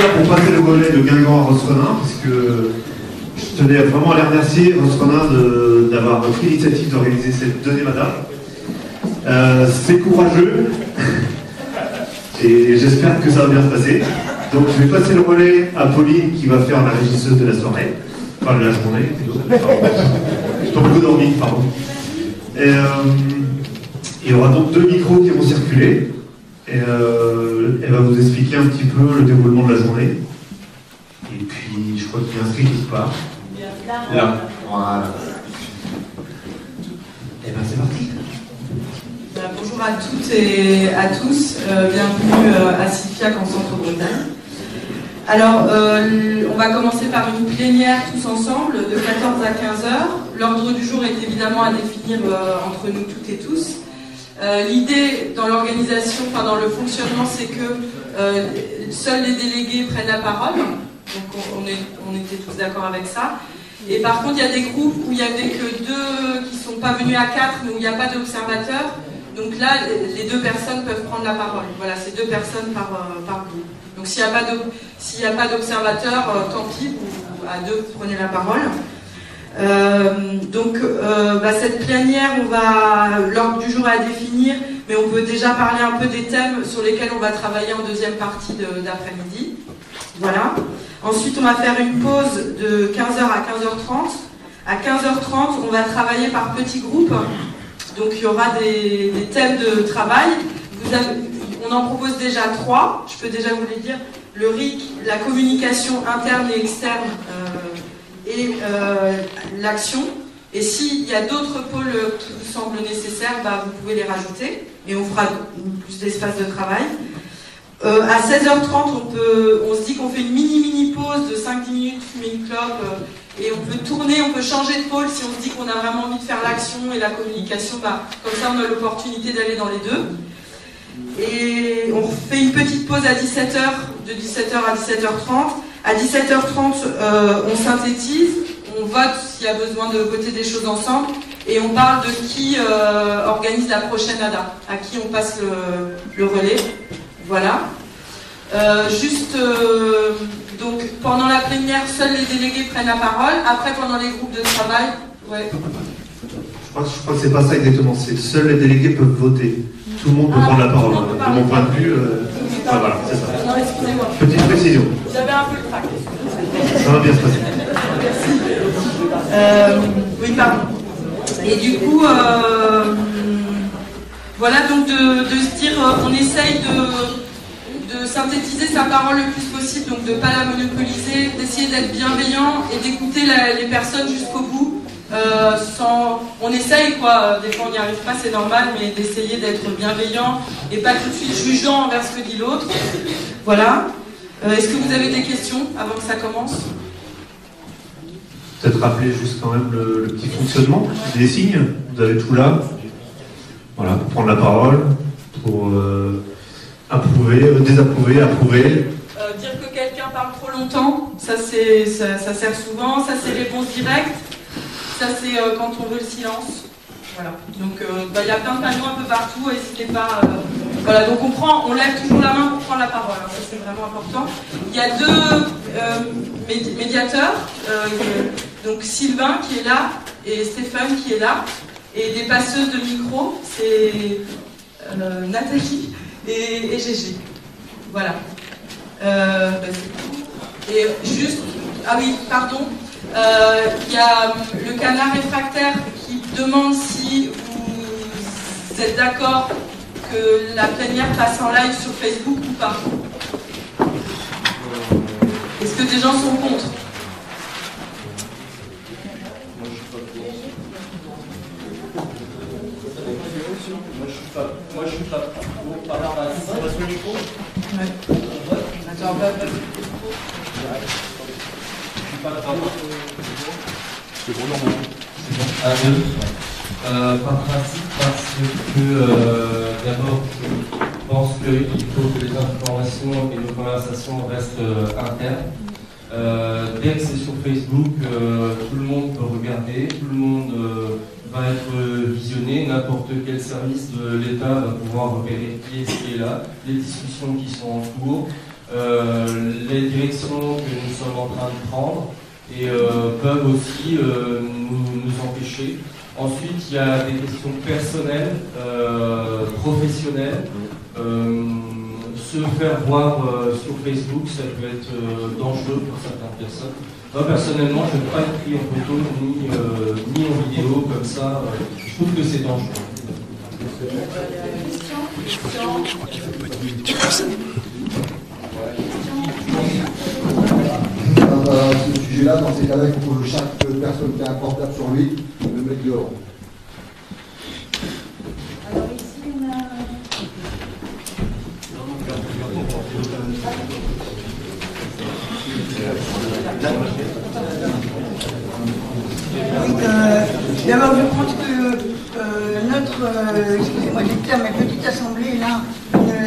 là pour passer le relais de Guingamp à Rosconin, parce que je tenais vraiment à les remercier, Rosconin, d'avoir pris l'initiative d'organiser cette deuxième ADA. C'est courageux, et j'espère que ça va bien se passer. Donc je vais passer le relais à Pauline, qui va faire la régisseuse de la soirée, enfin de la journée, plutôt. J'ai beaucoup dormi, pardon. Et il y aura donc 2 micros qui vont circuler. Et elle va vous expliquer un petit peu le déroulement de la journée. Et puis, je crois qu'il y a un inscrit quelque part. Là. Voilà. Et bien, c'est parti. Bonjour à toutes et à tous. Bienvenue à Sylviac en Centre-Bretagne. Alors, on va commencer par une plénière tous ensemble de 14 à 15 heures. L'ordre du jour est évidemment à définir entre nous toutes et tous. L'idée dans l'organisation, enfin dans le fonctionnement, c'est que seuls les délégués prennent la parole. Donc on était tous d'accord avec ça. Et par contre, il y a des groupes où il n'y avait que 2 qui ne sont pas venus à 4, mais où il n'y a pas d'observateurs. Donc là, les 2 personnes peuvent prendre la parole. Voilà, c'est 2 personnes par groupe. Donc s'il n'y a pas d'observateur, tant pis, vous, à 2, vous prenez la parole. Cette plénière, l'ordre du jour est à définir, mais on peut déjà parler un peu des thèmes sur lesquels on va travailler en deuxième partie d'après-midi. Voilà. Ensuite, on va faire une pause de 15h à 15h30. À 15h30, on va travailler par petits groupes. Donc il y aura des thèmes de travail. On en propose déjà 3, je peux déjà vous les dire. Le RIC, la communication interne et externe, et l'action. Et s'il y a d'autres pôles qui vous semblent nécessaires, vous pouvez les rajouter et on fera plus d'espace de travail. À 16h30, on se dit qu'on fait une mini pause de 5-10 minutes, fumer une clope, et on peut tourner, on peut changer de pôle si on se dit qu'on a vraiment envie de faire l'action et la communication. Comme ça, on a l'opportunité d'aller dans les deux. Et on fait une petite pause à 17h, de 17h à 17h30. À 17h30, on synthétise, on vote s'il y a besoin de voter des choses ensemble et on parle de qui organise la prochaine ADA, à qui on passe le relais. Voilà. Donc pendant la plénière, seuls les délégués prennent la parole. Après, pendant les groupes de travail, ouais. Je crois que c'est pas ça exactement, c'est seuls les délégués peuvent voter. Tout le monde peut prendre la parole. De mon point de vue, voilà, c'est ça. Non, excusez-moi. Petite précision. J'avais un peu le trac. Ça va bien se passer. Oui, pardon. Et du coup, voilà, donc de se dire, on essaye de synthétiser sa parole le plus possible, donc de ne pas la monopoliser, d'essayer d'être bienveillant et d'écouter les personnes jusqu'au bout. On essaye quoi, des fois on n'y arrive pas, c'est normal, mais d'essayer d'être bienveillant et pas tout de suite jugeant envers ce que dit l'autre. Voilà. Est-ce que vous avez des questions avant que ça commence? Peut-être rappeler juste quand même le petit fonctionnement des signes. Vous avez tout là. Voilà, pour prendre la parole, pour approuver, désapprouver, approuver. Dire que quelqu'un parle trop longtemps, ça sert souvent. Ça c'est réponse directe. Ça c'est quand on veut le silence. Voilà. Donc il y a plein de panneaux un peu partout, n'hésitez pas. Voilà, donc on lève toujours la main pour prendre la parole, ça c'est vraiment important. Il y a 2 médiateurs, donc Sylvain qui est là et Stéphane qui est là, et des passeuses de micro, c'est Nathalie et Gégé. Voilà. Et juste, ah oui, pardon. Il y a le canard réfractaire qui demande si vous êtes d'accord que la plénière passe en live sur Facebook ou pas. Est-ce que des gens sont contre? Moi je suis pas pour par rapport à ça. Passe le micro. Ouais. Attends, c'est bon, normalement. Par principe, parce que d'abord, je pense qu'il faut que les informations et nos conversations restent internes. Dès que c'est sur Facebook, tout le monde peut regarder, tout le monde va être visionné, n'importe quel service de l'État va pouvoir vérifier ce qui est là, les discussions qui sont en cours. les directions que nous sommes en train de prendre et peuvent aussi nous empêcher. Ensuite, il y a des questions personnelles, professionnelles. Se faire voir sur Facebook, ça peut être dangereux pour certaines personnes. Moi, personnellement, je ne veux pas être pris en photo ni en vidéo comme ça. Je trouve que c'est dangereux. Je crois qu'il ne faut pas de vidéo. Ce sujet-là, dans ces cas-là, il faut que chaque personne qui a un portable sur lui le mette dehors. Alors ici, on a... Oui, d'abord, je pense que notre, excusez-moi du terme, mais petite assemblée là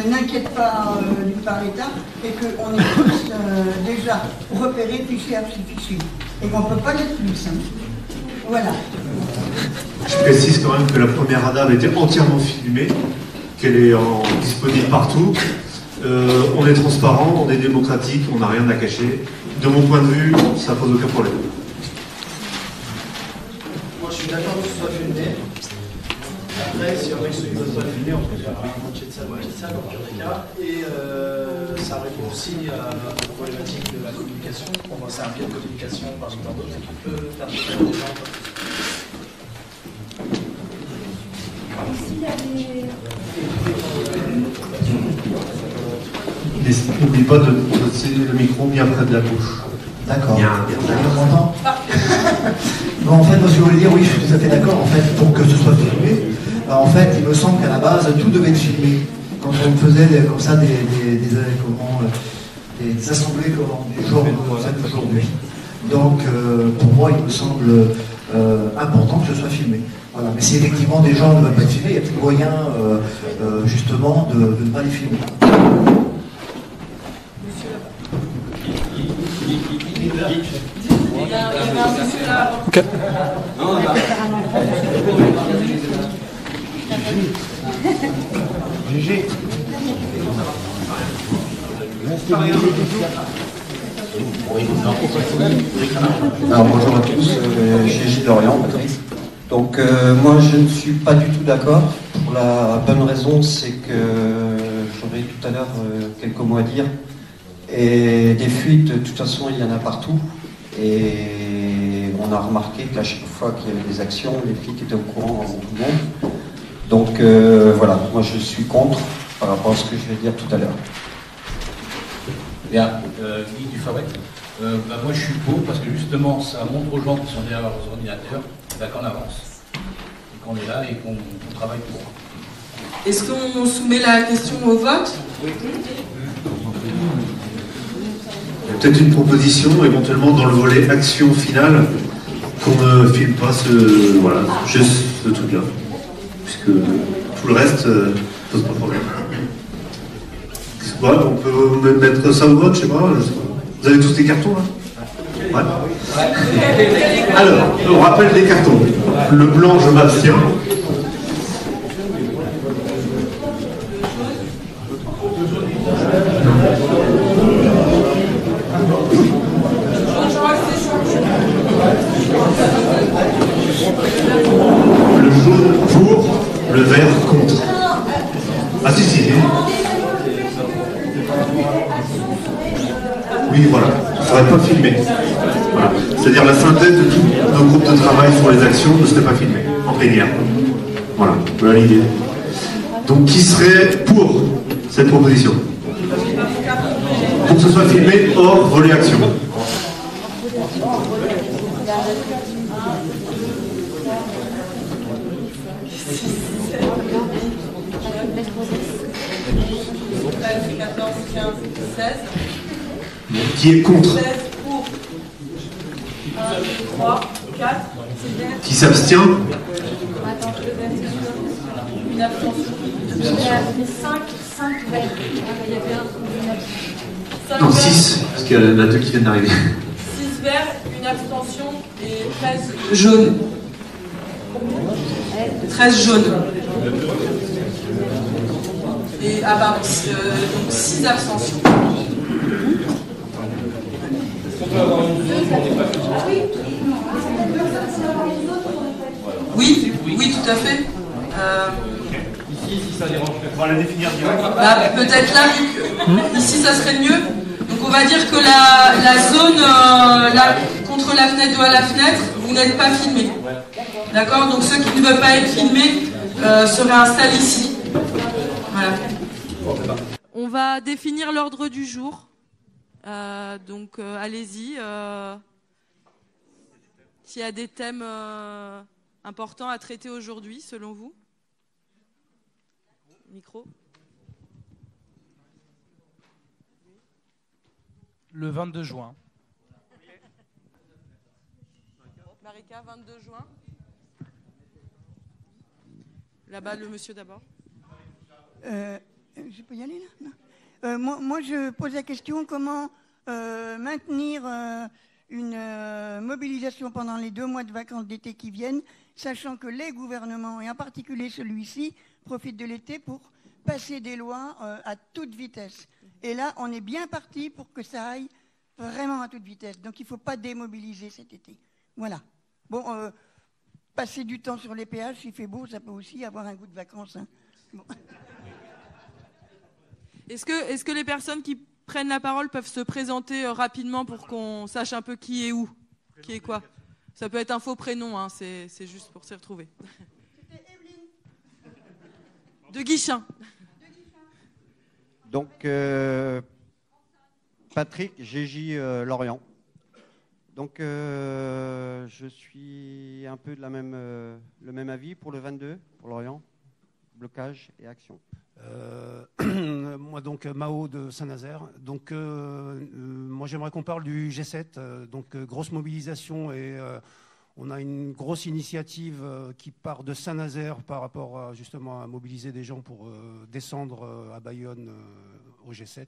n'inquiète pas d'une part l'État et qu'on est tous déjà repérés, fichés, artificiels et qu'on ne peut pas l'être plus. Hein. Voilà. Je précise quand même que la première radar était entièrement filmée, qu'elle est disponible partout. On est transparent, on est démocratique, on n'a rien à cacher. De mon point de vue, ça pose aucun problème. Moi, je suis d'accord que ce soit filmé. Après, si on ne veut pas filmer, on peut faire un moitié de ça, moitié de ça, dans le pire des cas. Et ça répond aussi à la problématique de la communication. C'est un biais de communication parmi tant d'autres qui peut faire des gens. N'oublie pas de placer le micro bien près de la bouche. D'accord. Bien. On m'entend. Bon, en fait, moi, je voulais dire, oui, je suis tout à fait d'accord, en fait, pour que ce soit filmé. En fait, il me semble qu'à la base, tout devait être filmé. Quand on faisait comme ça des assemblées du genre d'aujourd'hui. Donc, pour moi, il me semble important que ce soit filmé. Voilà. Mais si effectivement des gens ne veulent pas être filmés, il y a plus de moyen, justement, de ne pas les filmer. Ok. GG. Alors bonjour à tous, Gégis d'Orient. Donc moi je ne suis pas du tout d'accord, pour la bonne raison c'est que j'aurai tout à l'heure quelques mots à dire. Et des fuites, de toute façon il y en a partout. Et on a remarqué qu'à chaque fois qu'il y avait des actions, les flics étaient au courant avant tout le monde. Donc voilà, moi je suis contre par rapport à ce que je vais dire tout à l'heure. Bien, Guy Dufavec. Moi je suis pour parce que justement ça montre aux gens qui sont derrière leurs ordinateurs qu'on avance, et qu'on est là et qu'on travaille pour. Est-ce qu'on soumet la question au vote? Il y a peut-être une proposition, éventuellement dans le volet action finale, qu'on ne filme pas juste ce truc-là. Puisque tout le reste pose pas de problème. Ouais, on peut mettre ça au vote, je sais pas. Vous avez tous des cartons là? Ouais. Alors, on rappelle les cartons. Le blanc, je m'abstiens. Le jaune pour, le vert contre. Ah si. Oui, voilà. Il ne faudrait pas filmer. Voilà. C'est-à-dire la synthèse de tout nos groupes de travail sur les actions ne serait pas filmée en plénière. Voilà l'idée. Donc qui serait pour cette proposition? Pour que ce soit filmé hors volet action. Qui est contre? 16 pour. 1, 2, 3, 4. Qui s'abstient? Une abstention. 5 verts. Il y avait une abstention. Non, 6, parce qu'il y en a 2 qui viennent d'arriver. 6 verts, une abstention et 13 jaunes. 13 jaunes. Et, pardon, donc 6 abstentions. Est-ce qu'on peut avoir une zone où on n'est pas filmé? Oui, oui, tout à fait. Ici, si ça dérange pas. On va la définir direct. Bah, peut-être là, ici ça serait mieux. Donc on va dire que la zone contre la fenêtre ou à la fenêtre, vous n'êtes pas filmé. D'accord? Donc ceux qui ne veulent pas être filmés seraient installés ici. Voilà. On va définir l'ordre du jour. Donc allez-y. S'il y a des thèmes importants à traiter aujourd'hui, selon vous. Micro. Le 22 juin. Marika, 22 juin. Là-bas, le monsieur d'abord. Je peux y aller là? Moi, je pose la question comment maintenir une mobilisation pendant les 2 mois de vacances d'été qui viennent, sachant que les gouvernements, et en particulier celui-ci, profitent de l'été pour passer des lois à toute vitesse. Et là, on est bien parti pour que ça aille vraiment à toute vitesse. Donc, il ne faut pas démobiliser cet été. Voilà. Bon, passer du temps sur les péages, s'il fait beau, ça peut aussi avoir un goût de vacances. Hein. Bon. Est-ce que les personnes qui prennent la parole peuvent se présenter rapidement pour qu'on sache un peu qui est où, qui est quoi? Ça peut être un faux prénom, hein, c'est juste pour s'y retrouver. C'était Evelyne. De Guichin. Donc, Patrick, GJ Lorient. Donc, je suis un peu de le même avis pour le 22, pour Lorient. Blocage et action. Moi donc Mao de Saint-Nazaire. Donc moi j'aimerais qu'on parle du G7. Donc grosse mobilisation et on a une grosse initiative qui part de Saint-Nazaire par rapport justement à mobiliser des gens pour descendre à Bayonne au G7.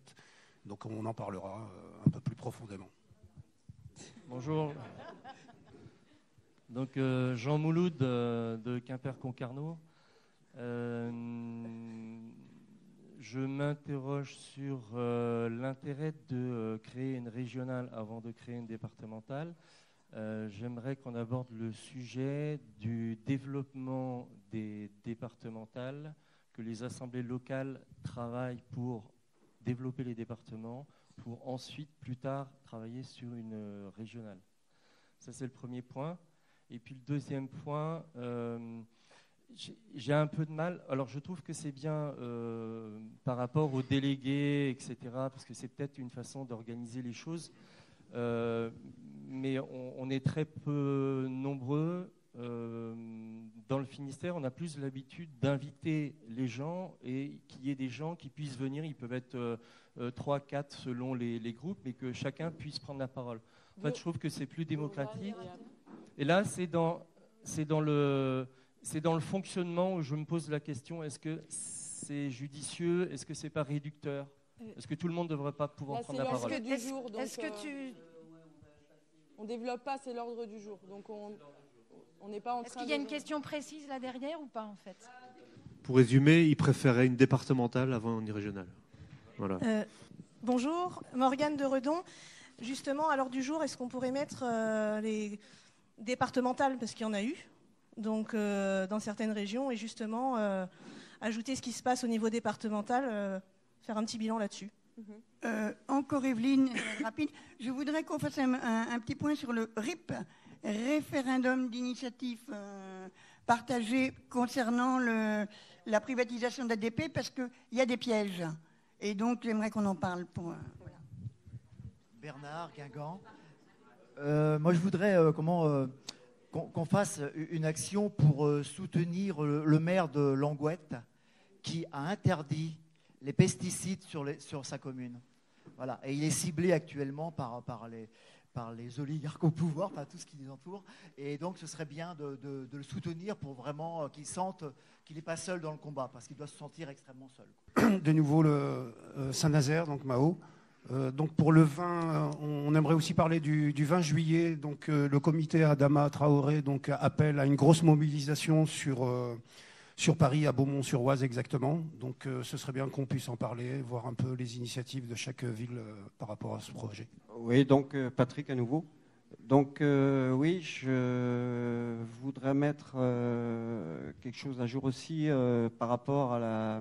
Donc on en parlera un peu plus profondément. Bonjour. Donc Jean Mouloud de Quimper-Concarneau. Je m'interroge sur l'intérêt de créer une régionale avant de créer une départementale. J'aimerais qu'on aborde le sujet du développement des départementales, que les assemblées locales travaillent pour développer les départements, pour ensuite, plus tard, travailler sur une régionale. Ça, c'est le premier point. Et puis le deuxième point... j'ai un peu de mal. Alors, je trouve que c'est bien par rapport aux délégués, etc., parce que c'est peut-être une façon d'organiser les choses. Mais on est très peu nombreux. Dans le Finistère, on a plus l'habitude d'inviter les gens et qu'il y ait des gens qui puissent venir. Ils peuvent être 3, 4 selon les groupes, mais que chacun puisse prendre la parole. En fait, je trouve que c'est plus démocratique. Et là, c'est dans le fonctionnement où je me pose la question, est-ce que c'est judicieux? Est-ce que c'est pas réducteur? Est-ce que tout le monde ne devrait pas pouvoir prendre la parole? C'est l'ordre du jour. On ne développe pas, c'est l'ordre du jour. Donc on n'est pas en train de... Est-ce qu'il y a une question précise là derrière ou pas en fait? Pour résumer, il préférait une départementale avant une régionale. Voilà. Bonjour, Morgane de Redon. Justement, à l'ordre du jour, est-ce qu'on pourrait mettre les départementales, parce qu'il y en a eu, donc dans certaines régions, et justement ajouter ce qui se passe au niveau départemental, faire un petit bilan là-dessus. Encore Evelyne, rapide. Je voudrais qu'on fasse un petit point sur le RIP, référendum d'initiative partagée concernant la privatisation d'ADP, parce qu'il y a des pièges. Et donc, j'aimerais qu'on en parle. Voilà. Bernard, Guingamp. Moi, je voudrais qu'on fasse une action pour soutenir le maire de Langouette qui a interdit les pesticides sur sa commune. Voilà. Et il est ciblé actuellement par les oligarques au pouvoir, tout ce qui les entoure. Et donc, ce serait bien de le soutenir pour vraiment qu'il sente qu'il n'est pas seul dans le combat, parce qu'il doit se sentir extrêmement seul. De nouveau, le Saint-Nazaire, donc Mao. Donc pour le 20, on aimerait aussi parler du 20 juillet. Donc le comité Adama Traoré donc appelle à une grosse mobilisation sur sur Paris, à Beaumont-sur-Oise exactement. Donc ce serait bien qu'on puisse en parler, voir un peu les initiatives de chaque ville par rapport à ce projet. Oui, donc Patrick à nouveau. Donc oui, je voudrais mettre quelque chose à jour aussi par rapport à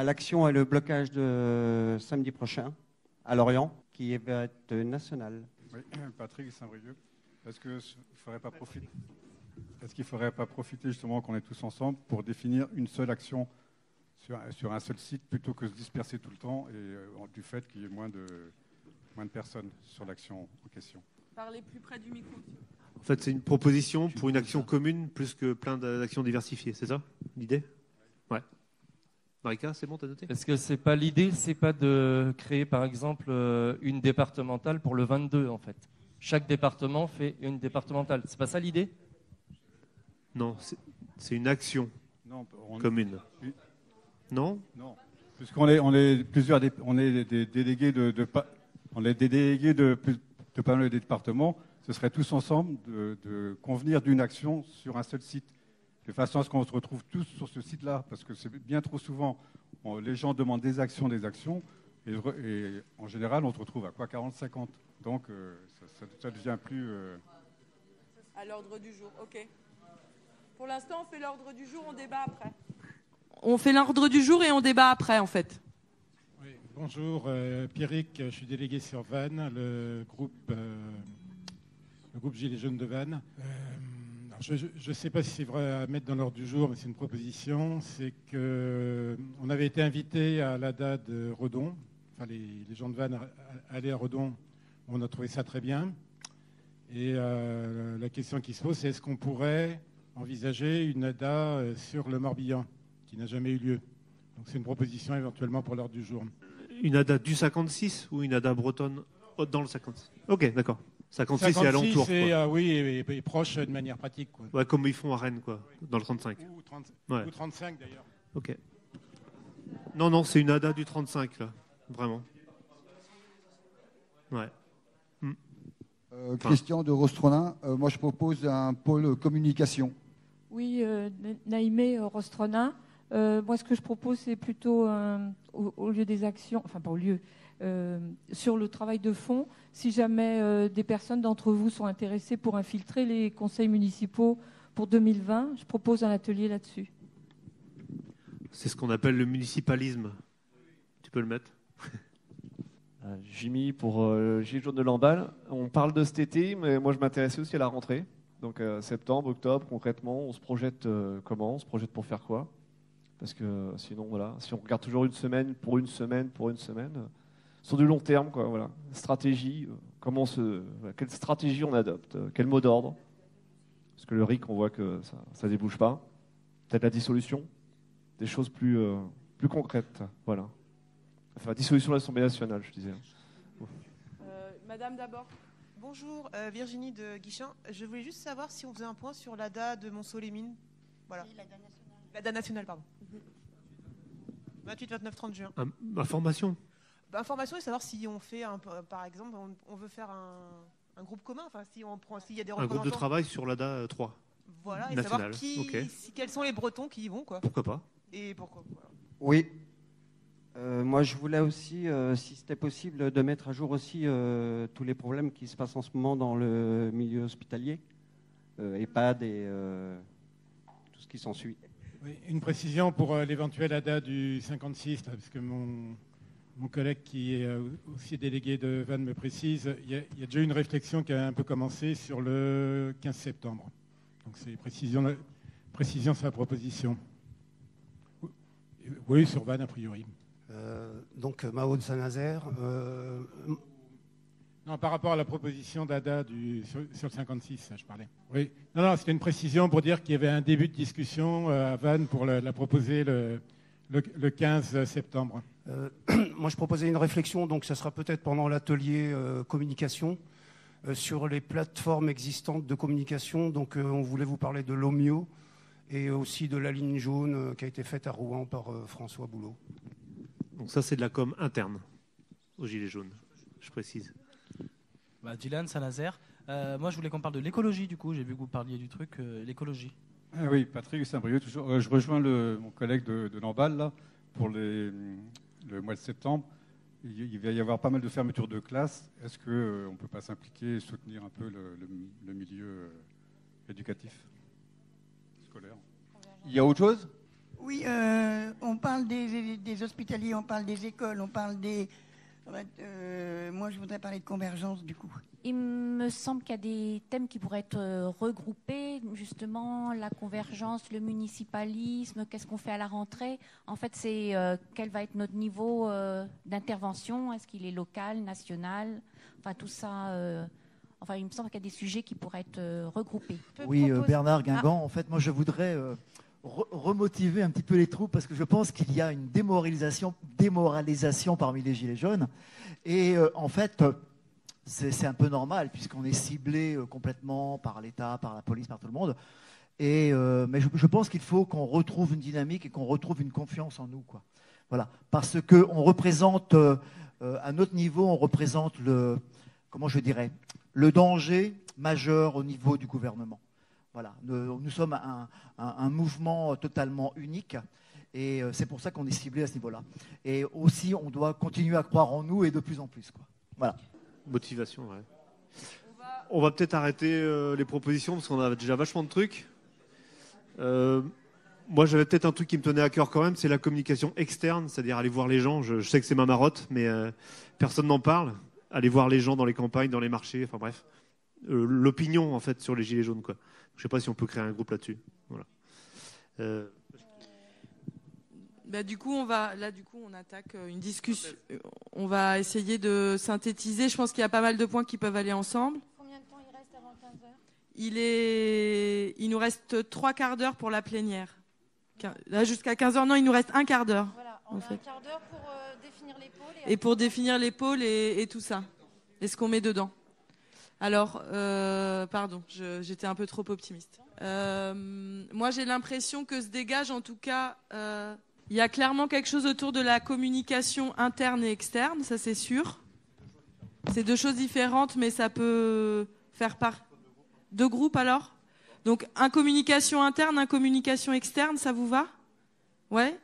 l'action et le blocage de samedi prochain à Lorient, qui va être national. Oui, Patrick Saint-Brieuc, est-ce qu'il ne faudrait pas profiter justement qu'on est tous ensemble pour définir une seule action sur un seul site plutôt que de se disperser tout le temps et du fait qu'il y ait moins de personnes sur l'action en question? Parlez plus près du micro. En fait, c'est une proposition pour une action commune plus que plein d'actions diversifiées, c'est ça l'idée? Ouais. Marika, c'est bon, t'as noté? Est-ce que c'est pas l'idée, c'est pas de créer par exemple une départementale pour le 22 en fait? Chaque département fait une départementale. C'est pas ça l'idée? Non, c'est une action commune. Non? Non, puisqu'on est plusieurs, on est des délégués on est des délégués de pas mal de départements. Ce serait tous ensemble de convenir d'une action sur un seul site, de façon à ce qu'on se retrouve tous sur ce site-là, parce que c'est bien trop souvent, les gens demandent des actions, et en général, on se retrouve à quoi, 40-50. Donc, ça devient plus... À l'ordre du jour, ok. Pour l'instant, on fait l'ordre du jour, on débat après. On fait l'ordre du jour et on débat après, en fait. Oui, bonjour, Pierrick, je suis délégué sur Vannes, le groupe Gilets jaunes de Vannes. Je ne sais pas si c'est vrai à mettre dans l'ordre du jour, mais c'est une proposition. C'est qu'on avait été invité à l'ADA de Redon. Enfin, les gens de Vannes allaient à Redon. On a trouvé ça très bien. Et la question qui se pose, c'est est-ce qu'on pourrait envisager une ADA sur le Morbihan, qui n'a jamais eu lieu. Donc c'est une proposition éventuellement pour l'ordre du jour. Une ADA du 56 ou une ADA bretonne dans le 56? Ok, d'accord. 56 et alentour. Oui, et proche de manière pratique. Quoi. Ouais, comme ils font à Rennes, quoi, dans le 35. Ou 35 d'ailleurs. Ok. Non, c'est une ADA du 35, là. Vraiment. Ouais. Christian de Rostronin, moi je propose un pôle communication. Oui, Naïmé Rostronin. Moi, ce que je propose, c'est plutôt au lieu des actions, enfin pas au lieu, sur le travail de fond, si jamais des personnes d'entre vous sont intéressées pour infiltrer les conseils municipaux pour 2020, je propose un atelier là-dessus. C'est ce qu'on appelle le municipalisme. Tu peux le mettre? Jimmy pour Gilets jaunes de Lamballe. On parle de cet été, mais moi je m'intéressais aussi à la rentrée. Donc septembre, octobre, concrètement, on se projette comment? On se projette pour faire quoi? Parce que sinon, voilà, si on regarde toujours une semaine, sur du long terme, quoi, voilà. Stratégie, quelle stratégie on adopte? Quel mot d'ordre? Parce que le RIC, on voit que ça débouche pas. Peut-être la dissolution? Des choses plus concrètes, voilà. Enfin, dissolution de l'Assemblée nationale, je disais. Madame d'abord. Bonjour, Virginie de Guichin. Je voulais juste savoir si on faisait un point sur l'ADA de Montceau-les-Mines. Voilà. Oui, l'ADA nationale. L'ADA nationale, pardon. 28, 29, 30 juin. Information. Information et savoir si on fait, par exemple, on veut faire un groupe commun, enfin, s'il y a des représentants. Un groupe de travail sur l'ADA 3. Voilà, et national. Savoir quels sont les Bretons qui y vont, quoi. Pourquoi pas? Et pourquoi voilà. Oui. Moi, je voulais aussi, si c'était possible, de mettre à jour aussi tous les problèmes qui se passent en ce moment dans le milieu hospitalier, EHPAD et tout ce qui s'ensuit. Oui, une précision pour l'éventuel ADA du 56, là, parce que mon collègue qui est aussi délégué de Vannes me précise, il y a déjà eu une réflexion qui a un peu commencé sur le 15 septembre. Donc c'est précision sur la proposition. Oui, sur Vannes a priori. Donc Mao de Saint-Nazaire. Non, par rapport à la proposition d'ADA sur le 56, je parlais. Oui. Non, c'était une précision pour dire qu'il y avait un début de discussion à Vannes pour la proposer le 15 septembre. Moi, je proposais une réflexion, donc ça sera peut-être pendant l'atelier communication, sur les plateformes existantes de communication. Donc on voulait vous parler de l'Omio et aussi de la ligne jaune qui a été faite à Rouen par François Boulot. Donc ça, c'est de la com interne aux Gilets jaunes, je précise. Dylan, Saint-Nazaire. Moi, je voulais qu'on parle de l'écologie, du coup. J'ai vu que vous parliez du truc, l'écologie. Oui, Patrick Saint-Brieuc, toujours. Je rejoins mon collègue de Lamballe, là, pour le mois de septembre. Il va y avoir pas mal de fermetures de classes. Est-ce qu'on ne peut pas s'impliquer et soutenir un peu le milieu éducatif, scolaire? Il y a autre chose? Oui, on parle des hospitaliers, on parle des écoles, on parle des... moi, je voudrais parler de convergence, du coup. Il me semble qu'il y a des thèmes qui pourraient être regroupés, justement, la convergence, le municipalisme, qu'est-ce qu'on fait à la rentrée. En fait, c'est quel va être notre niveau d'intervention, est-ce qu'il est local, national, enfin tout ça. Enfin, il me semble qu'il y a des sujets qui pourraient être regroupés. Oui, Bernard Guingamp, en fait, moi je voudrais remotiver un petit peu les troupes parce que je pense qu'il y a une démoralisation parmi les Gilets jaunes. Et en fait, c'est un peu normal puisqu'on est ciblé complètement par l'État, par la police, par tout le monde. Mais je pense qu'il faut qu'on retrouve une dynamique et qu'on retrouve une confiance en nous, quoi. Voilà, parce qu'on représente, à notre niveau, on représente comment je dirais, le danger majeur au niveau du gouvernement. Voilà, nous sommes un mouvement totalement unique et c'est pour ça qu'on est ciblé à ce niveau-là. Et aussi, on doit continuer à croire en nous et de plus en plus, quoi. Voilà. Motivation, ouais. On va peut-être arrêter les propositions parce qu'on a déjà vachement de trucs. Moi, j'avais peut-être un truc qui me tenait à cœur quand même, c'est la communication externe, c'est-à-dire aller voir les gens. Je sais que c'est ma marotte, mais personne n'en parle. Aller voir les gens dans les campagnes, dans les marchés, enfin bref. L'opinion, en fait, sur les Gilets jaunes, quoi. Je ne sais pas si on peut créer un groupe là-dessus. Voilà. Du coup, on attaque une discussion. On va essayer de synthétiser. Je pense qu'il y a pas mal de points qui peuvent aller ensemble. Combien de temps il reste avant 15h? Il nous reste 3 quarts d'heure pour la plénière. Là, jusqu'à 15h, non, il nous reste un quart d'heure. Voilà, on a un quart d'heure pour définir les pôles. Et pour définir les pôles et tout ça. Et ce qu'on met dedans. Alors, pardon, j'étais un peu trop optimiste. Moi, j'ai l'impression que se dégage, en tout cas, il y a clairement quelque chose autour de la communication interne et externe, ça c'est sûr. C'est deux choses différentes, mais ça peut faire part. 2 groupes alors? Donc, un communication interne, un communication externe, ça vous va? Ouais?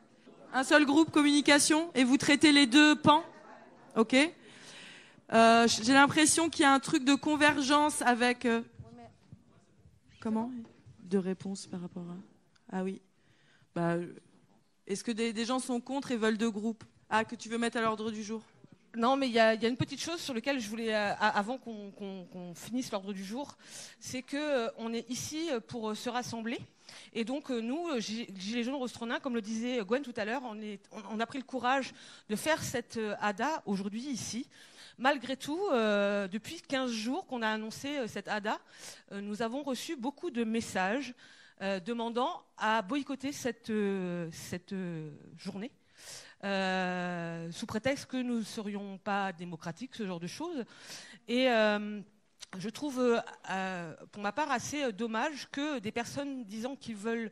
Un seul groupe communication et vous traitez les 2 pans? Ok? J'ai l'impression qu'il y a un truc de convergence avec... Comment? De réponse par rapport à... Ah oui. Est-ce que des gens sont contre et veulent 2 groupes? Ah, que tu veux mettre à l'ordre du jour? Non, mais il y a une petite chose sur laquelle je voulais, avant qu'on finisse l'ordre du jour, c'est qu'on est ici pour se rassembler. Et donc, nous, Gilets jaunes Rostronin, comme le disait Gwen tout à l'heure, on a pris le courage de faire cette ADA aujourd'hui ici. Malgré tout, depuis 15 jours qu'on a annoncé cette ADA, nous avons reçu beaucoup de messages demandant à boycotter cette journée. Sous prétexte que nous ne serions pas démocratiques, ce genre de choses. Et je trouve, pour ma part, assez dommage que des personnes disant qu'ils veulent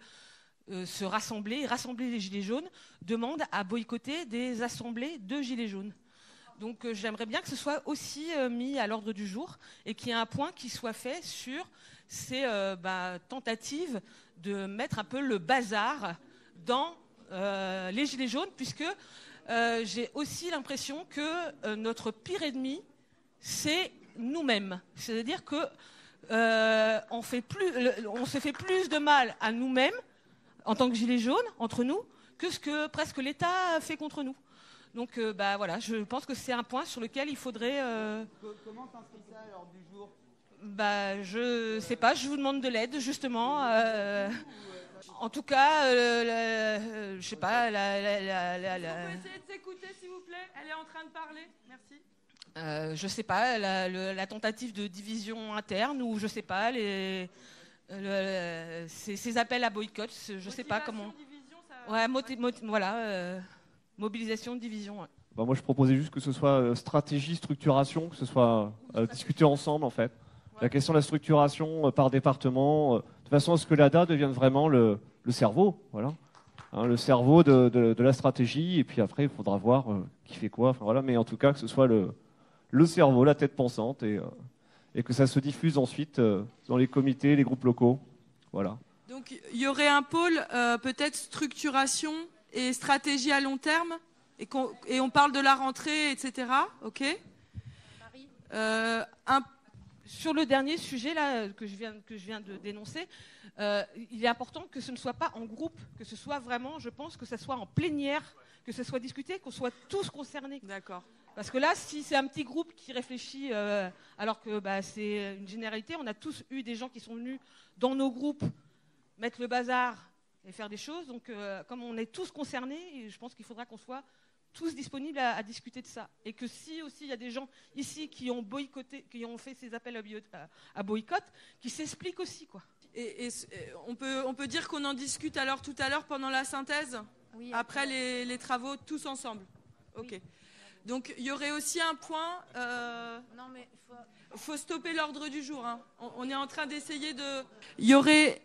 se rassembler les Gilets jaunes, demandent à boycotter des assemblées de Gilets jaunes. Donc j'aimerais bien que ce soit aussi mis à l'ordre du jour et qu'il y ait un point qui soit fait sur ces tentatives de mettre un peu le bazar dans les Gilets jaunes, puisque j'ai aussi l'impression que notre pire ennemi, c'est nous-mêmes. C'est-à-dire que on se fait plus de mal à nous-mêmes, en tant que Gilets jaunes, entre nous, que ce que presque l'État fait contre nous. Donc voilà, je pense que c'est un point sur lequel il faudrait... Comment s'inscrit ça à l'ordre du jour? Je sais pas, je vous demande de l'aide, justement. En tout cas, je sais pas... Vous pouvez essayer de s'écouter, s'il vous plaît? Elle est en train de parler. Merci. Je sais pas, la tentative de division interne, ou je sais pas, ces appels à boycott, je sais pas comment... Division, ça... Ouais, voilà, mobilisation, division, ouais. Moi, je proposais juste que ce soit stratégie, structuration, que ce soit discuté ensemble, en fait. Ouais. La question de la structuration par département, de façon à ce que l'ADA devienne vraiment le cerveau, voilà. Hein, le cerveau de la stratégie, et puis après, il faudra voir qui fait quoi, enfin, voilà. Mais en tout cas, que ce soit le cerveau, la tête pensante, et que ça se diffuse ensuite dans les comités, les groupes locaux, voilà. Donc il y aurait un pôle peut-être structuration et stratégie à long terme, et on parle de la rentrée, etc. Ok. Sur le dernier sujet là, que je viens de dénoncer, il est important que ce ne soit pas en groupe, que ce soit vraiment, je pense, que ce soit en plénière, que ce soit discuté, qu'on soit tous concernés. D'accord. Parce que là, si c'est un petit groupe qui réfléchit, alors que c'est une généralité, on a tous eu des gens qui sont venus dans nos groupes mettre le bazar et faire des choses. Donc, comme on est tous concernés, je pense qu'il faudra qu'on soit tous disponibles à discuter de ça. Et que si aussi il y a des gens ici qui ont boycotté, qui ont fait ces appels à boycott, qui s'expliquent aussi, quoi. Et on peut dire qu'on en discute alors tout à l'heure pendant la synthèse, oui, après les travaux tous ensemble. Ok. Oui. Donc il y aurait aussi un point. Non mais faut stopper l'ordre du jour. Hein. On est en train d'essayer de. Il y aurait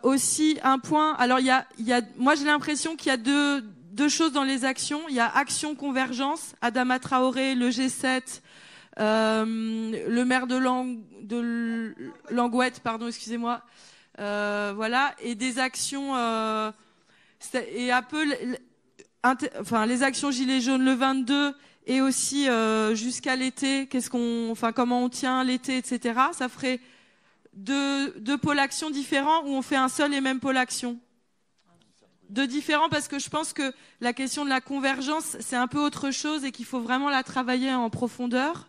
aussi un point. Alors moi j'ai l'impression qu'il y a deux choses dans les actions. Il y a Action Convergence, Adama Traoré, le G7, le maire de Langouette, pardon, excusez-moi. Voilà, et des actions et un peu les actions Gilets jaunes le 22 et aussi jusqu'à l'été, comment on tient l'été, etc. Ça ferait deux pôles action différents où on fait un seul et même pôle action. Deux différents parce que je pense que la question de la convergence, c'est un peu autre chose et qu'il faut vraiment la travailler en profondeur.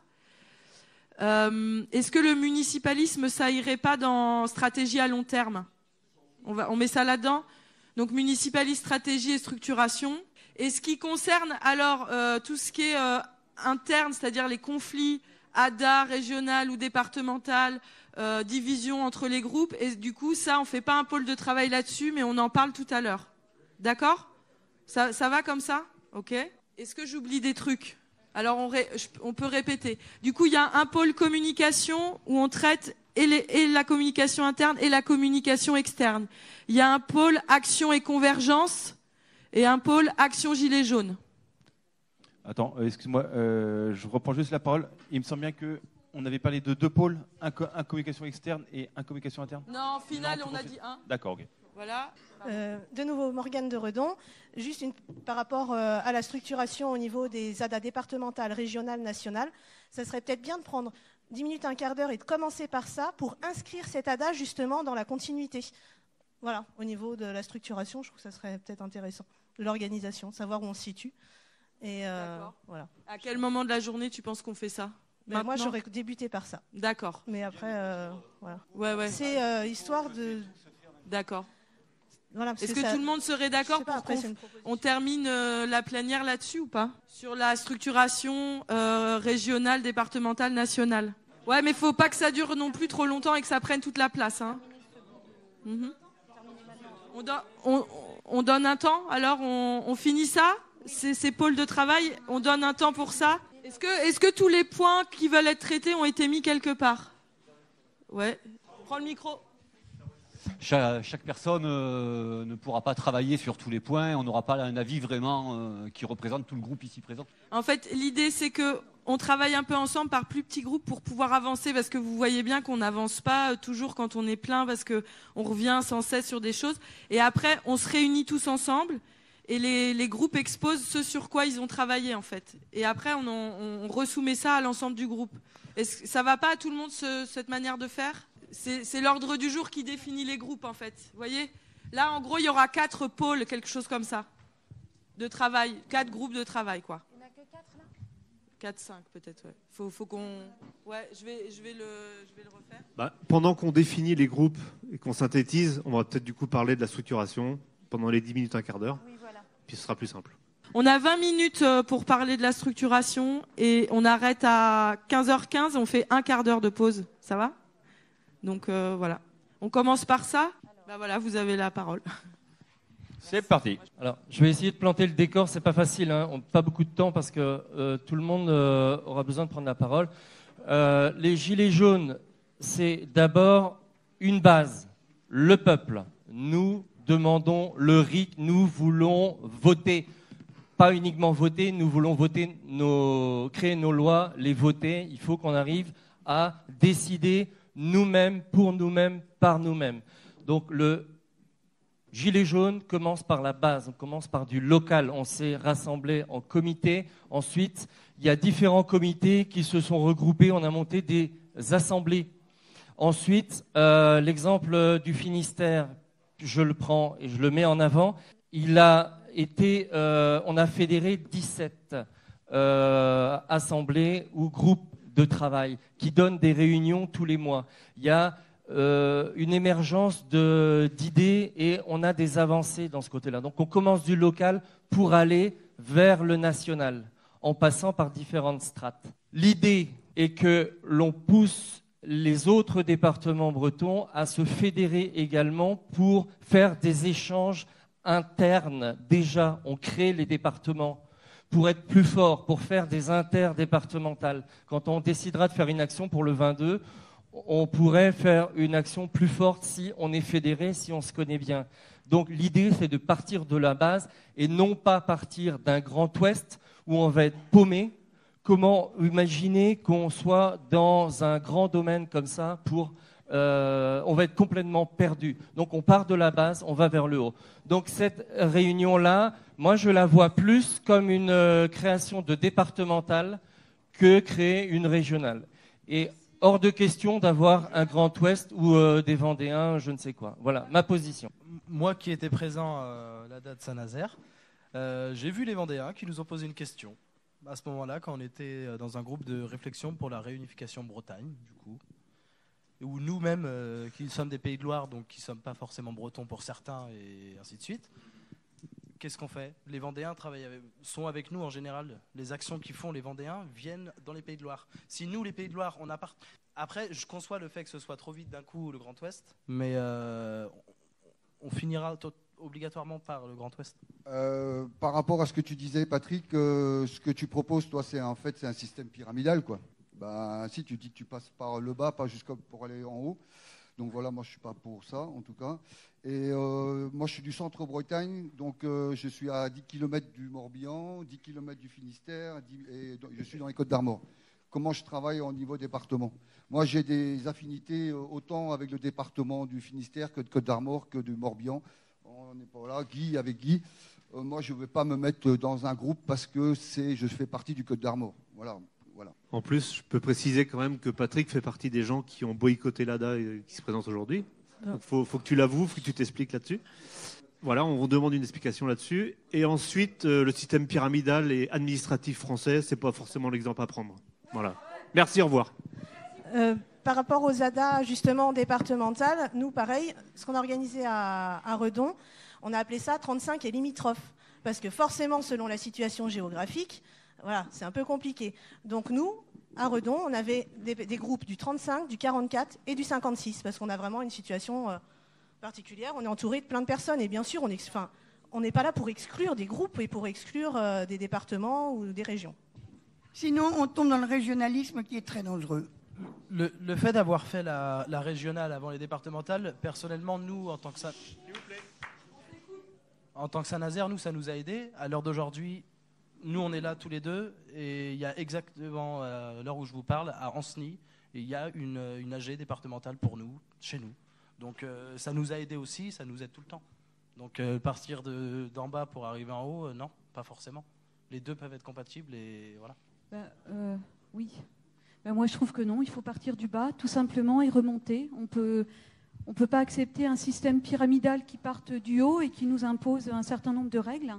Est-ce que le municipalisme, ça irait pas dans stratégie à long terme ? On met ça là-dedans. Donc municipalisme, stratégie et structuration. Et ce qui concerne alors tout ce qui est interne, c'est-à-dire les conflits ADA, régional ou départemental, division entre les groupes, et du coup ça on fait pas un pôle de travail là-dessus, mais on en parle tout à l'heure. D'accord ? Ça va comme ça ? Ok. Est-ce que j'oublie des trucs ? Alors on peut répéter. Du coup il y a un pôle communication où on traite et la communication interne et la communication externe. Il y a un pôle action et convergence et un pôle action gilet jaune. Attends, excuse-moi, je reprends juste la parole. Il me semble bien qu'on avait parlé de deux pôles, un communication externe et un communication interne. Non, au final, on a dit un. D'accord, ok. Voilà. De nouveau, Morgane de Redon. Juste par rapport à la structuration au niveau des ADA départementales, régionales, nationales, ça serait peut-être bien de prendre 10 minutes, un quart d'heure et de commencer par ça pour inscrire cet ADA justement dans la continuité. Voilà, au niveau de la structuration, je trouve que ça serait peut-être intéressant. De l'organisation, savoir où on se situe. Et voilà. À quel moment de la journée tu penses qu'on fait ça ? Moi, j'aurais débuté par ça. D'accord. Mais après, voilà. Ouais. C'est histoire de... D'accord. Voilà, est-ce que tout le monde serait d'accord pour qu'on termine la plénière là-dessus ou pas ? Sur la structuration régionale, départementale, nationale. Ouais, mais il ne faut pas que ça dure non plus trop longtemps et que ça prenne toute la place. Hein. On donne un temps, alors on finit ça, ces pôles de travail, on donne un temps pour ça. Est-ce que tous les points qui veulent être traités ont été mis quelque part ? Ouais. Prends le micro. Chaque personne ne pourra pas travailler sur tous les points. On n'aura pas un avis vraiment qui représente tout le groupe ici présent. En fait, l'idée, c'est qu'on travaille un peu ensemble par plus petits groupes pour pouvoir avancer, parce que vous voyez bien qu'on n'avance pas toujours quand on est plein, parce qu'on revient sans cesse sur des choses. Et après, on se réunit tous ensemble et les groupes exposent ce sur quoi ils ont travaillé, en fait. Et après, on resoumet ça à l'ensemble du groupe. Est-ce que ça va pas à tout le monde, cette manière de faire ? C'est l'ordre du jour qui définit les groupes, en fait. Vous voyez ? Là, en gros, il y aura 4 pôles, quelque chose comme ça, de travail. 4 groupes de travail, quoi. Il n'y en a que 4, là ? 4, 5, peut-être, ouais. Faut qu'on... Ouais, je vais le refaire. Pendant qu'on définit les groupes et qu'on synthétise, on va peut-être du coup parler de la structuration pendant les 10 minutes, un quart d'heure. Oui, voilà. Puis ce sera plus simple. On a 20 minutes pour parler de la structuration et on arrête à 15h15, on fait un quart d'heure de pause. Ça va ? Donc voilà. On commence par ça. Voilà, vous avez la parole. C'est parti. Alors, je vais essayer de planter le décor. C'est pas facile, hein. On n'a pas beaucoup de temps parce que tout le monde aura besoin de prendre la parole. Les gilets jaunes, c'est d'abord une base, le peuple. Nous demandons le RIC, nous voulons voter. Pas uniquement voter, nous voulons voter, créer nos lois, les voter. Il faut qu'on arrive à décider nous-mêmes, pour nous-mêmes, par nous-mêmes. Donc le Gilets jaunes commence par la base, on commence par du local. On s'est rassemblés en comité. Ensuite, il y a différents comités qui se sont regroupés. On a monté des assemblées. Ensuite, l'exemple du Finistère, je le prends et je le mets en avant. On a fédéré 17 assemblées ou groupes de travail qui donnent des réunions tous les mois. Il y a une émergence d'idées et on a des avancées dans ce côté-là. Donc on commence du local pour aller vers le national en passant par différentes strates. L'idée est que l'on pousse les autres départements bretons à se fédérer également pour faire des échanges internes. Déjà, on crée les départements pour être plus fort, pour faire des interdépartementales. Quand on décidera de faire une action pour le 22, on pourrait faire une action plus forte si on est fédéré, si on se connaît bien. Donc l'idée, c'est de partir de la base et non pas partir d'un Grand Ouest où on va être paumé. Comment imaginer qu'on soit dans un grand domaine comme ça on va être complètement perdu. Donc on part de la base, on va vers le haut. Donc cette réunion-là, moi je la vois plus comme une création de départementale que créer une régionale. Et hors de question d'avoir un Grand Ouest ou des Vendéens, je ne sais quoi. Voilà, ma position. Moi qui étais présent à la date Saint-Nazaire, j'ai vu les Vendéens qui nous ont posé une question. À ce moment-là, quand on était dans un groupe de réflexion pour la réunification Bretagne, du coup, où nous-mêmes, qui sommes des Pays de Loire, donc qui ne sommes pas forcément bretons pour certains, et ainsi de suite, qu'est-ce qu'on fait? Les Vendéens sont avec nous en général. Les actions qu'ils font les Vendéens viennent dans les Pays de Loire. Si nous, les Pays de Loire, on appartient... Après, je conçois le fait que ce soit trop vite d'un coup le Grand Ouest, mais on finira obligatoirement par le Grand Ouest. Par rapport à ce que tu disais, Patrick, ce que tu proposes, toi, c'est un système pyramidal, quoi. Ben, si tu dis que tu passes par le bas, pas jusqu'à pour aller en haut. Donc voilà, moi je suis pas pour ça, en tout cas. Et moi je suis du centre-Bretagne, donc je suis à 10 km du Morbihan, 10 km du Finistère, et je suis dans les Côtes-d'Armor. Comment je travaille au niveau département? Moi j'ai des affinités autant avec le département du Finistère que de Côtes-d'Armor, que du Morbihan. On n'est pas là, Guy avec Guy. Moi je ne vais pas me mettre dans un groupe parce que je fais partie du Côtes-d'Armor. Voilà. En plus, je peux préciser quand même que Patrick fait partie des gens qui ont boycotté l'ADA et qui se présentent aujourd'hui. Donc faut que tu l'avoues, faut que tu t'expliques là-dessus. Voilà, on vous demande une explication là-dessus. Et ensuite, le système pyramidal et administratif français, c'est pas forcément l'exemple à prendre. Voilà. Merci, au revoir. Par rapport aux ADA, justement, départementales, nous, pareil, ce qu'on a organisé à Redon, on a appelé ça 35 et limitrophes. Parce que forcément, selon la situation géographique, voilà, c'est un peu compliqué. Donc nous, à Redon, on avait des groupes du 35, du 44 et du 56, parce qu'on a vraiment une situation particulière. On est entouré de plein de personnes, et bien sûr, on n'est pas là pour exclure des groupes et pour exclure des départements ou des régions. Sinon, on tombe dans le régionalisme qui est très dangereux. Le fait d'avoir fait la régionale avant les départementales, personnellement, nous, en tant que Saint-Nazaire, ça nous a aidés. À l'heure d'aujourd'hui, nous, on est là tous les deux, et il y a exactement, à l'heure où je vous parle, à Ancenis, il y a une AG départementale pour nous, chez nous. Donc ça nous a aidés aussi, ça nous aide tout le temps. Donc partir d'en bas pour arriver en haut, non, pas forcément. Les deux peuvent être compatibles, et voilà. Oui. Moi, je trouve que non, il faut partir du bas, tout simplement, et remonter. On peut pas accepter un système pyramidal qui parte du haut et qui nous impose un certain nombre de règles.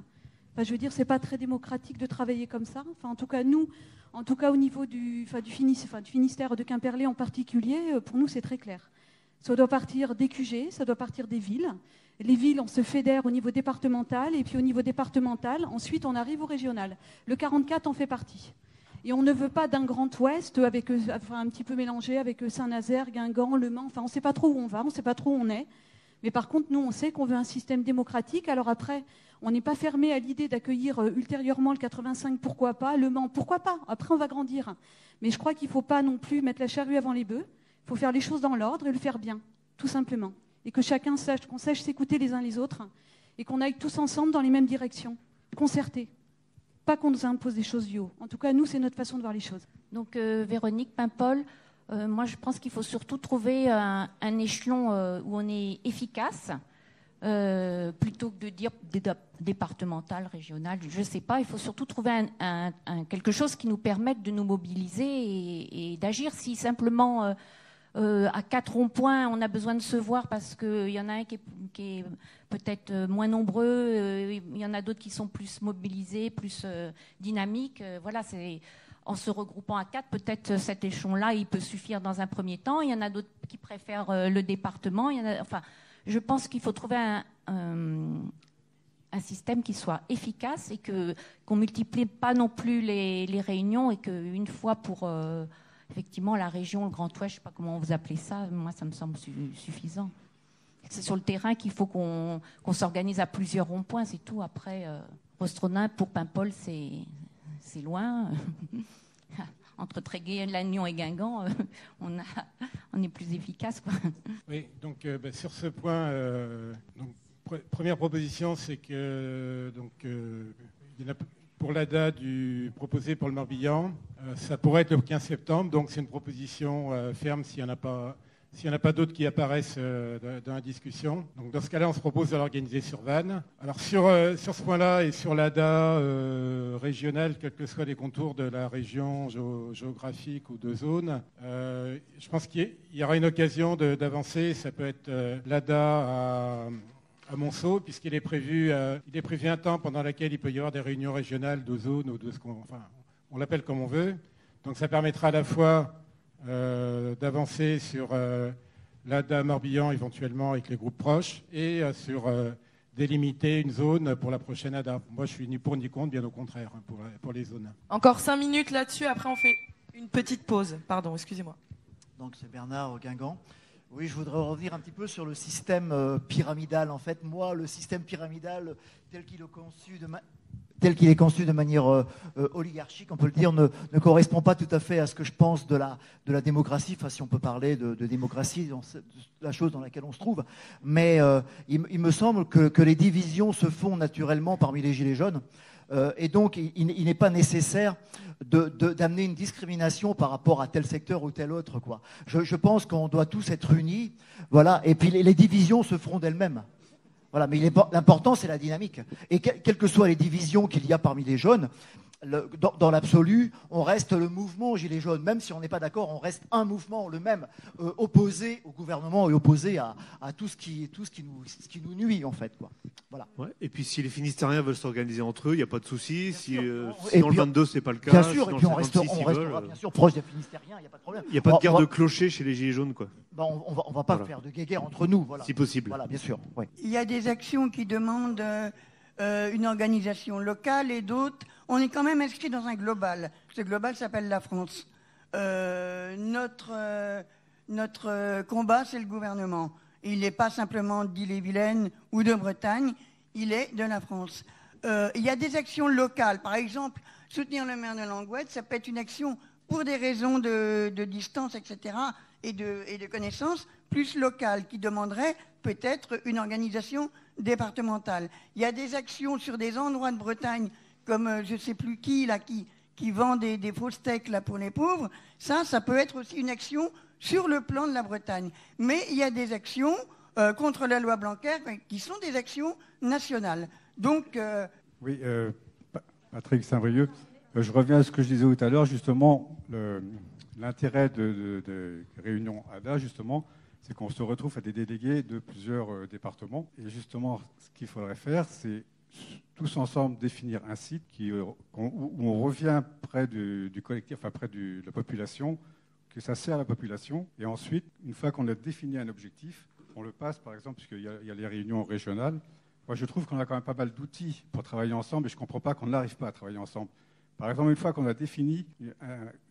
Enfin, je veux dire, c'est pas très démocratique de travailler comme ça. Enfin, en tout cas, nous, au niveau du Finistère, de Quimperlé en particulier, pour nous, c'est très clair. Ça doit partir des QG, ça doit partir des villes. Les villes, on se fédère au niveau départemental, et puis au niveau départemental, ensuite, on arrive au régional. Le 44 en fait partie. Et on ne veut pas d'un Grand Ouest avec, un petit peu mélangé avec Saint-Nazaire, Guingamp, Le Mans. Enfin, on ne sait pas trop où on va, on ne sait pas trop où on est. Mais par contre, nous, on sait qu'on veut un système démocratique. Alors après, on n'est pas fermé à l'idée d'accueillir ultérieurement le 85, pourquoi pas, Le Mans, pourquoi pas. Après, on va grandir. Mais je crois qu'il ne faut pas non plus mettre la charrue avant les bœufs. Il faut faire les choses dans l'ordre et le faire bien, tout simplement. Et que chacun sache, qu'on sache s'écouter les uns les autres et qu'on aille tous ensemble dans les mêmes directions, concertés. Pas qu'on nous impose des choses du haut. En tout cas, nous, c'est notre façon de voir les choses. Donc, Véronique Paimpol, moi, je pense qu'il faut surtout trouver un échelon où on est efficace, plutôt que de dire départemental, régional, je ne sais pas. Il faut surtout trouver quelque chose qui nous permette de nous mobiliser et d'agir. Si simplement à 4 ronds-points, on a besoin de se voir parce qu'il y en a un qui est peut-être moins nombreux, il y en a d'autres qui sont plus mobilisés, plus dynamiques. Voilà, c'est... En se regroupant à 4, peut-être cet échelon-là, il peut suffire dans un premier temps. Il y en a d'autres qui préfèrent le département. Enfin, je pense qu'il faut trouver un système qui soit efficace et qu'on ne multiplie pas non plus les réunions et qu'une fois pour effectivement la région, le Grand Ouest, je ne sais pas comment vous appelez ça, moi ça me semble suffisant. C'est sur le terrain qu'il faut qu'on s'organise à plusieurs ronds-points, c'est tout. Après, Rostronin pour Paimpol, c'est loin. Entre Tréguier, Lannion et Guingamp, on est plus efficace, quoi. Oui, donc sur ce point, première proposition, c'est que il y en a pour la date proposée pour le Morbihan, ça pourrait être le 15 septembre, donc c'est une proposition ferme s'il n'y en a pas d'autres qui apparaissent dans la discussion. Donc dans ce cas-là, on se propose de l'organiser sur Vannes. Alors sur ce point-là et sur l'ADA régionale, quels que soient les contours de la région géographique ou de zone, je pense qu'il y aura une occasion d'avancer. Ça peut être l'ADA à Monceau, puisqu'il est prévu un temps pendant lequel il peut y avoir des réunions régionales de zone ou de ce on l'appelle comme on veut. Donc ça permettra à la fois d'avancer sur l'ADA Morbihan éventuellement avec les groupes proches et sur délimiter une zone pour la prochaine ADA. Moi je suis ni pour ni contre, bien au contraire, pour les zones. Encore 5 minutes là-dessus, après on fait une petite pause. Pardon, excusez-moi. Donc c'est Bernard Guingamp. Oui, je voudrais revenir un petit peu sur le système pyramidal. En fait, moi, le système pyramidal tel qu'il est conçu de manière oligarchique, on peut le dire, ne correspond pas tout à fait à ce que je pense de la démocratie, enfin, si on peut parler de démocratie, dans la chose dans laquelle on se trouve. Mais il me semble que les divisions se font naturellement parmi les Gilets jaunes. Et donc, il n'est pas nécessaire d'amener une discrimination par rapport à tel secteur ou tel autre, quoi. Je pense qu'on doit tous être unis, voilà. Et puis les divisions se feront d'elles-mêmes. Voilà, mais l'important, c'est la dynamique. Et quelles que soient les divisions qu'il y a parmi les jeunes, dans l'absolu, on reste le mouvement Gilets jaunes. Même si on n'est pas d'accord, on reste un mouvement, le même, opposé au gouvernement et opposé à tout ce qui nous nuit, en fait, quoi. Voilà. Ouais. Et puis si les Finistériens veulent s'organiser entre eux, il n'y a pas de souci. Si et dans le puis, 22, ce n'est pas le cas. Bien sûr, si et puis on restera bien sûr proche des Finistériens, il n'y a pas de problème. Il n'y a pas de guerre de clocher chez les Gilets jaunes, quoi. On va pas faire de guéguerre entre nous, voilà. Si possible. Voilà, bien sûr. Ouais. Il y a des actions qui demandent une organisation locale et d'autres. On est quand même inscrit dans un global. Ce global s'appelle la France. Notre combat, c'est le gouvernement. Il n'est pas simplement d'Ille-et-Vilaine ou de Bretagne, il est de la France. Il y a des actions locales. Par exemple, soutenir le maire de Langouette, ça peut être une action pour des raisons de distance, etc., et de connaissances, plus locales, qui demanderaient peut-être une organisation départementale. Il y a des actions sur des endroits de Bretagne, comme je ne sais plus qui, là, qui vend des faux steaks là, pour les pauvres. Ça peut être aussi une action sur le plan de la Bretagne. Mais il y a des actions contre la loi Blanquer qui sont des actions nationales. Donc, oui, Patrick Saint-Brieuc, je reviens à ce que je disais tout à l'heure, justement, l'intérêt de réunions ADA, justement, c'est qu'on se retrouve à des délégués de plusieurs départements. Et justement, ce qu'il faudrait faire, c'est tous ensemble définir un site où on revient près du collectif, enfin près de la population, que ça sert à la population. Et ensuite, une fois qu'on a défini un objectif, on le passe, par exemple, puisqu'il y a les réunions régionales. Moi, je trouve qu'on a quand même pas mal d'outils pour travailler ensemble, et je ne comprends pas qu'on n'arrive pas à travailler ensemble. Par exemple, une fois qu'on a défini,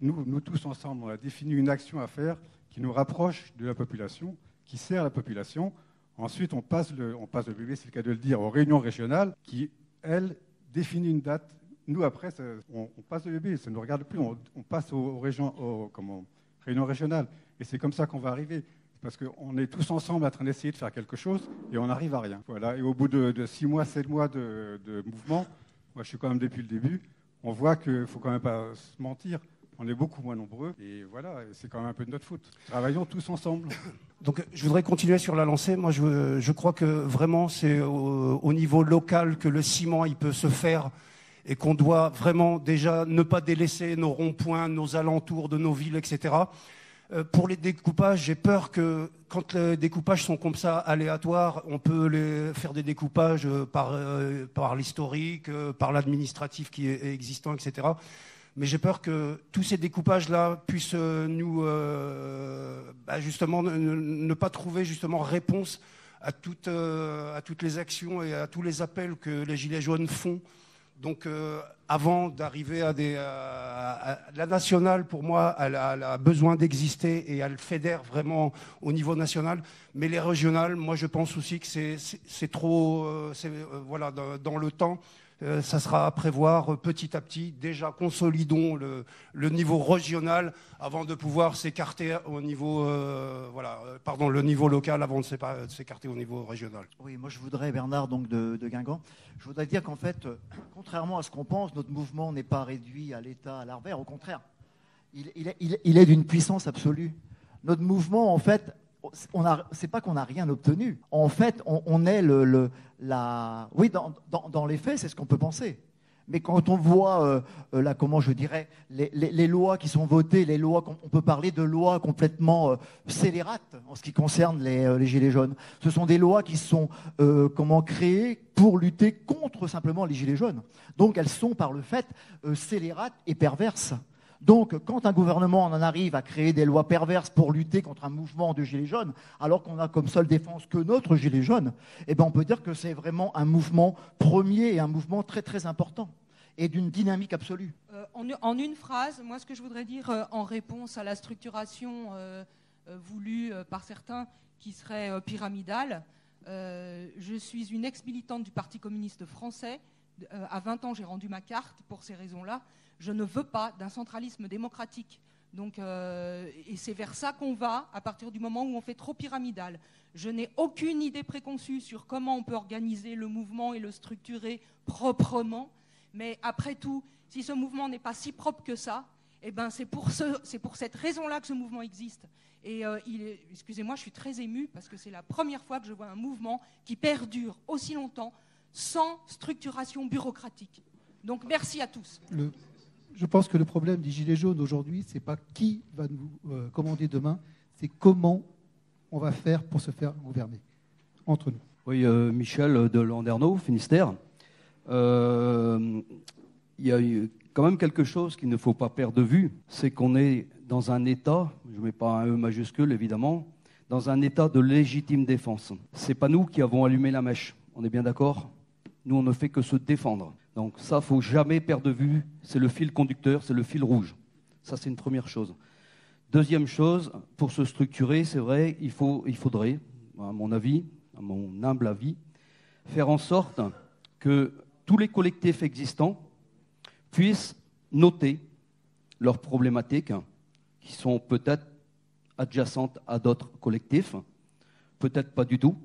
nous tous ensemble, on a défini une action à faire qui nous rapproche de la population, qui sert à la population. Ensuite, on passe le bébé, c'est le cas de le dire, aux réunions régionales qui, elles, définissent une date. Nous, après, on passe le bébé, ça ne nous regarde plus, on passe aux réunions régionales. Et c'est comme ça qu'on va arriver. Parce qu'on est tous ensemble en train d'essayer de faire quelque chose et on n'arrive à rien. Voilà. Et au bout de 6 mois, 7 mois de mouvement, moi je suis quand même depuis le début, on voit qu'il ne faut quand même pas se mentir. on est beaucoup moins nombreux. Et voilà, c'est quand même un peu de notre faute. Travaillons tous ensemble. Donc, je voudrais continuer sur la lancée. Moi, je crois que vraiment, c'est au niveau local que le ciment il peut se faire et qu'on doit vraiment déjà ne pas délaisser nos ronds-points, nos alentours de nos villes, etc. Pour les découpages, j'ai peur que quand les découpages sont comme ça aléatoires, on peut faire des découpages par l'historique, par l'administratif qui est existant, etc. Mais j'ai peur que tous ces découpages-là puissent nous, justement, ne pas trouver justement réponse à toutes les actions et à tous les appels que les Gilets jaunes font. Donc, avant d'arriver à la nationale, pour moi, elle a besoin d'exister et elle fédère vraiment au niveau national. Mais les régionales, moi, je pense aussi que c'est trop, voilà, dans le temps. Ça sera à prévoir petit à petit. Déjà, consolidons le niveau régional avant de pouvoir s'écarter au niveau, le niveau local avant de s'écarter au niveau régional. Oui, moi je voudrais, Bernard, donc de Guingamp, je voudrais dire qu'en fait, contrairement à ce qu'on pense, notre mouvement n'est pas réduit à l'état larvaire. Au contraire, il est d'une puissance absolue. Notre mouvement, en fait, c'est pas qu'on n'a rien obtenu. En fait, on est oui, dans les faits, c'est ce qu'on peut penser. Mais quand on voit, comment je dirais, les lois qui sont votées, les lois, on peut parler de lois complètement scélérates en ce qui concerne les Gilets jaunes. Ce sont des lois qui sont créées pour lutter contre simplement les Gilets jaunes. Donc elles sont par le fait scélérates et perverses. Donc, quand un gouvernement en arrive à créer des lois perverses pour lutter contre un mouvement de gilets jaunes, alors qu'on a comme seule défense que notre gilet jaune, eh ben on peut dire que c'est vraiment un mouvement premier et un mouvement très très important et d'une dynamique absolue. En une phrase, moi ce que je voudrais dire en réponse à la structuration voulue par certains qui serait pyramidale, je suis une ex-militante du Parti communiste français. À 20 ans, j'ai rendu ma carte pour ces raisons-là. Je ne veux pas d'un centralisme démocratique. Donc, et c'est vers ça qu'on va à partir du moment où on fait trop pyramidal. Je n'ai aucune idée préconçue sur comment on peut organiser le mouvement et le structurer proprement. Mais après tout, si ce mouvement n'est pas si propre que ça, eh ben c'est pour cette raison-là que ce mouvement existe. Et excusez-moi, je suis très émue parce que c'est la première fois que je vois un mouvement qui perdure aussi longtemps sans structuration bureaucratique. Donc merci à tous. Je pense que le problème des Gilets jaunes aujourd'hui, c'est pas qui va nous commander demain, c'est comment on va faire pour se faire gouverner entre nous. Oui, Michel de Landerneau, Finistère. Il y a quand même quelque chose qu'il ne faut pas perdre de vue, c'est qu'on est dans un état, je ne mets pas un E majuscule évidemment, dans un état de légitime défense. C'est pas nous qui avons allumé la mèche, on est bien d'accord ? Nous, on ne fait que se défendre. Donc ça, il ne faut jamais perdre de vue, c'est le fil conducteur, c'est le fil rouge. Ça, c'est une première chose. Deuxième chose, pour se structurer, c'est vrai, il faudrait, à mon avis, à mon humble avis, faire en sorte que tous les collectifs existants puissent noter leurs problématiques qui sont peut-être adjacentes à d'autres collectifs, peut-être pas du tout.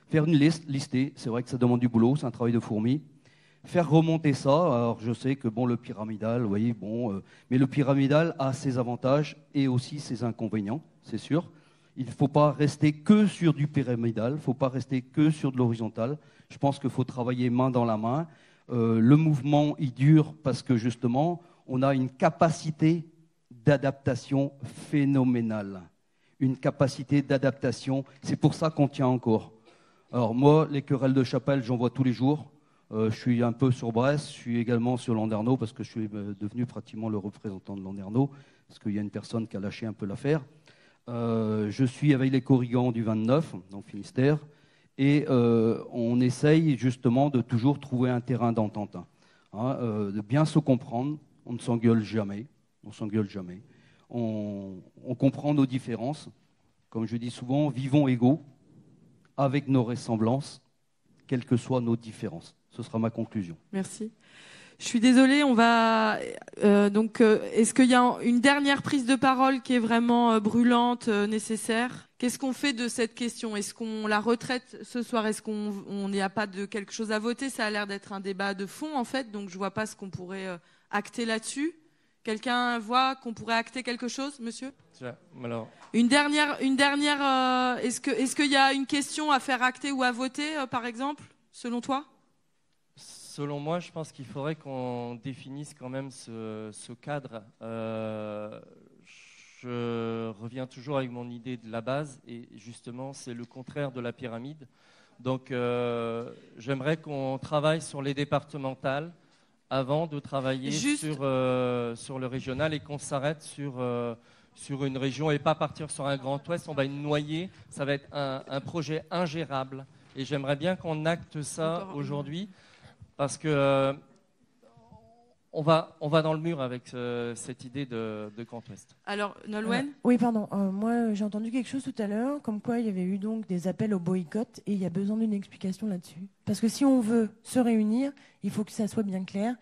Faire une liste, lister, c'est vrai que ça demande du boulot, c'est un travail de fourmi. Faire remonter ça, alors je sais que bon, le pyramidal, oui, bon, mais le pyramidal a ses avantages et aussi ses inconvénients, c'est sûr. Il ne faut pas rester que sur du pyramidal, il ne faut pas rester que sur de l'horizontal. Je pense qu'il faut travailler main dans la main. Le mouvement, il dure parce que justement, on a une capacité d'adaptation phénoménale. Une capacité d'adaptation, c'est pour ça qu'on tient encore. Alors moi, les querelles de chapelle, j'en vois tous les jours. Je suis un peu sur Brest, je suis également sur Landerneau parce que je suis devenu pratiquement le représentant de Landerneau, parce qu'il y a une personne qui a lâché un peu l'affaire. Je suis avec les Corrigans du 29, dans Finistère, et on essaye justement de toujours trouver un terrain d'entente, de bien se comprendre. On ne s'engueule jamais, on comprend nos différences. Comme je dis souvent, vivons égaux avec nos ressemblances, quelles que soient nos différences. Ce sera ma conclusion. Merci. Je suis désolée, on va est-ce qu'il y a une dernière prise de parole qui est vraiment brûlante, nécessaire ? Qu'est-ce qu'on fait de cette question ? Est-ce qu'on la retraite ce soir ? Est-ce qu'on n'y a pas de quelque chose à voter ? Ça a l'air d'être un débat de fond en fait, donc je vois pas ce qu'on pourrait acter là-dessus. Quelqu'un voit qu'on pourrait acter quelque chose, monsieur? Alors, Une dernière. Est-ce qu'il y a une question à faire acter ou à voter, par exemple, selon toi? selon moi, je pense qu'il faudrait qu'on définisse quand même ce cadre. Je reviens toujours avec mon idée de la base, et justement, c'est le contraire de la pyramide. Donc, j'aimerais qu'on travaille sur les départementales avant de travailler sur le régional, et qu'on s'arrête sur une région et pas partir sur un Grand Ouest. On va être noyé, ça va être un projet ingérable. Et j'aimerais bien qu'on acte ça aujourd'hui, parce que on va dans le mur avec cette idée de Grand Ouest. Alors, Nolwenn? Oui, pardon. Moi, j'ai entendu quelque chose tout à l'heure, comme quoi il y avait eu donc des appels au boycott, et il y a besoin d'une explication là-dessus. Parce que si on veut se réunir, il faut que ça soit bien clair.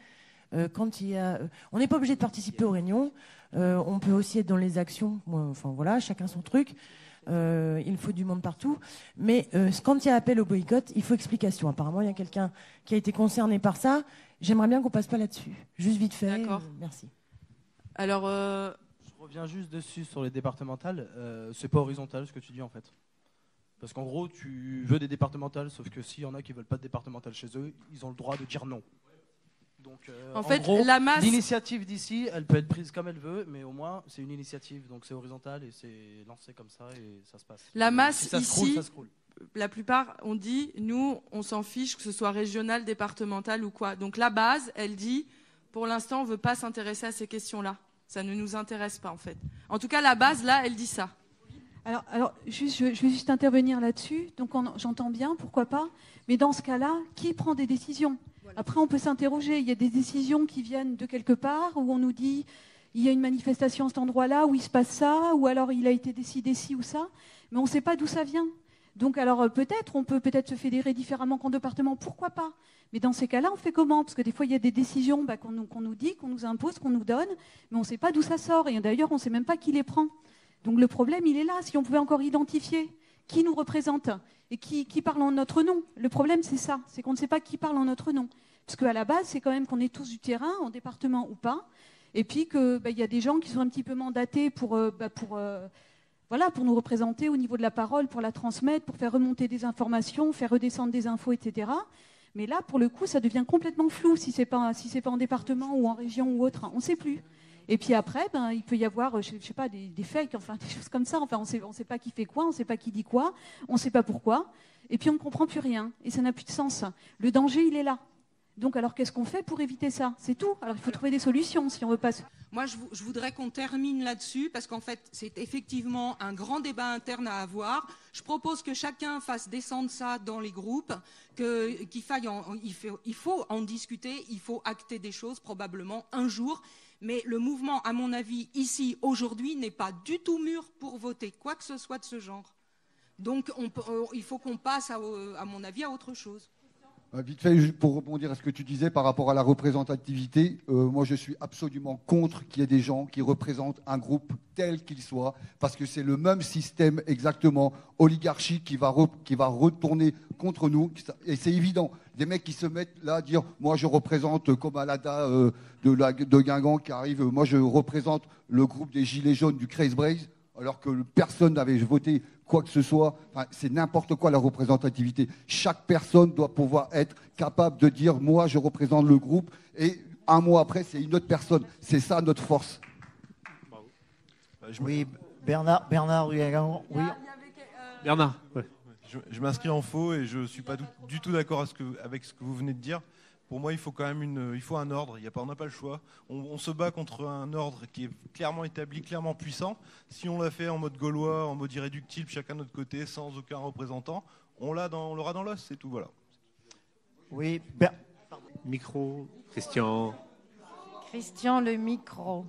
Quand il y a, on n'est pas obligé de participer aux réunions. On peut aussi être dans les actions. Enfin voilà, chacun son truc. Il faut du monde partout. Mais quand il y a appel au boycott, il faut explication. Apparemment, il y a quelqu'un qui a été concerné par ça. J'aimerais bien qu'on passe pas là-dessus. Juste vite fait. D'accord. Merci. Alors, je reviens juste dessus sur les départementales. C'est pas horizontal ce que tu dis en fait. Parce qu'en gros, tu veux des départementales, sauf que s'il y en a qui veulent pas de départementales chez eux, ils ont le droit de dire non. Donc, en fait, gros, la masse... l'initiative d'ici, elle peut être prise comme elle veut, mais au moins, c'est une initiative. Donc, c'est horizontal et c'est lancé comme ça et ça se passe. La masse si ça ici, se croule, ça se croule. La plupart, on dit, nous, on s'en fiche que ce soit régional, départemental ou quoi. Donc, la base, elle dit, pour l'instant, on ne veut pas s'intéresser à ces questions-là. Ça ne nous intéresse pas, en fait. En tout cas, la base, là, elle dit ça. Alors je vais juste intervenir là-dessus. Donc, j'entends bien, pourquoi pas. Mais dans ce cas-là, qui prend des décisions ? Après, on peut s'interroger. Il y a des décisions qui viennent de quelque part, où on nous dit il y a une manifestation à cet endroit-là, où il se passe ça, ou alors il a été décidé ci ou ça, mais on ne sait pas d'où ça vient. Donc, alors on peut peut-être se fédérer différemment qu'en département, pourquoi pas? Mais dans ces cas-là, on fait comment? Parce que des fois, il y a des décisions qu'on nous dit, qu'on nous impose, qu'on nous donne, mais on ne sait pas d'où ça sort. Et d'ailleurs, on ne sait même pas qui les prend. Donc, le problème, il est là. Si on pouvait encore identifier qui nous représente et qui parle en notre nom. Le problème, c'est ça, c'est qu'on ne sait pas qui parle en notre nom. Parce qu'à la base, c'est quand même qu'on est tous du terrain, en département ou pas, et puis qu'il y a des gens qui sont un petit peu mandatés pour nous représenter au niveau de la parole, pour la transmettre, pour faire remonter des informations, faire redescendre des infos, etc. Mais là, pour le coup, ça devient complètement flou si c'est pas en département ou en région ou autre. On ne sait plus. Et puis après, il peut y avoir, je sais pas, des fakes, enfin des choses comme ça. Enfin, on sait pas qui fait quoi, on ne sait pas qui dit quoi, on ne sait pas pourquoi. Et puis on ne comprend plus rien. Et ça n'a plus de sens. Le danger, il est là. Donc alors qu'est-ce qu'on fait pour éviter ça? C'est tout. Alors il faut trouver des solutions si on veut pas... Moi, je voudrais qu'on termine là-dessus, parce qu'en fait, c'est effectivement un grand débat interne à avoir. Je propose que chacun fasse descendre ça dans les groupes, il faut en discuter, il faut acter des choses probablement un jour. Mais le mouvement, à mon avis, ici, aujourd'hui, n'est pas du tout mûr pour voter quoi que ce soit de ce genre. Donc, il faut qu'on passe, à mon avis, à autre chose. Vite fait, pour rebondir à ce que tu disais par rapport à la représentativité, moi je suis absolument contre qu'il y ait des gens qui représentent un groupe tel qu'il soit, parce que c'est le même système exactement oligarchique qui va retourner contre nous, et c'est évident. Des mecs qui se mettent là à dire « moi je représente comme Alada de Guingamp qui arrive, moi je représente le groupe des Gilets jaunes du Crazy Braze », alors que personne n'avait voté quoi que ce soit. Enfin, c'est n'importe quoi la représentativité. Chaque personne doit pouvoir être capable de dire « moi, je représente le groupe » et un mois après, c'est une autre personne. C'est ça notre force. Oui, Bernard Guingamp, oui. Bernard, ouais. Je m'inscris en faux et je ne suis pas du tout d'accord avec ce que vous venez de dire. Pour moi, il faut quand même un ordre. On n'a pas le choix. On se bat contre un ordre qui est clairement établi, clairement puissant. Si on l'a fait en mode gaulois, en mode irréductible, chacun de notre côté, sans aucun représentant, on l'aura dans l'os, c'est tout. Voilà. Oui. Micro, Christian. Christian, le micro.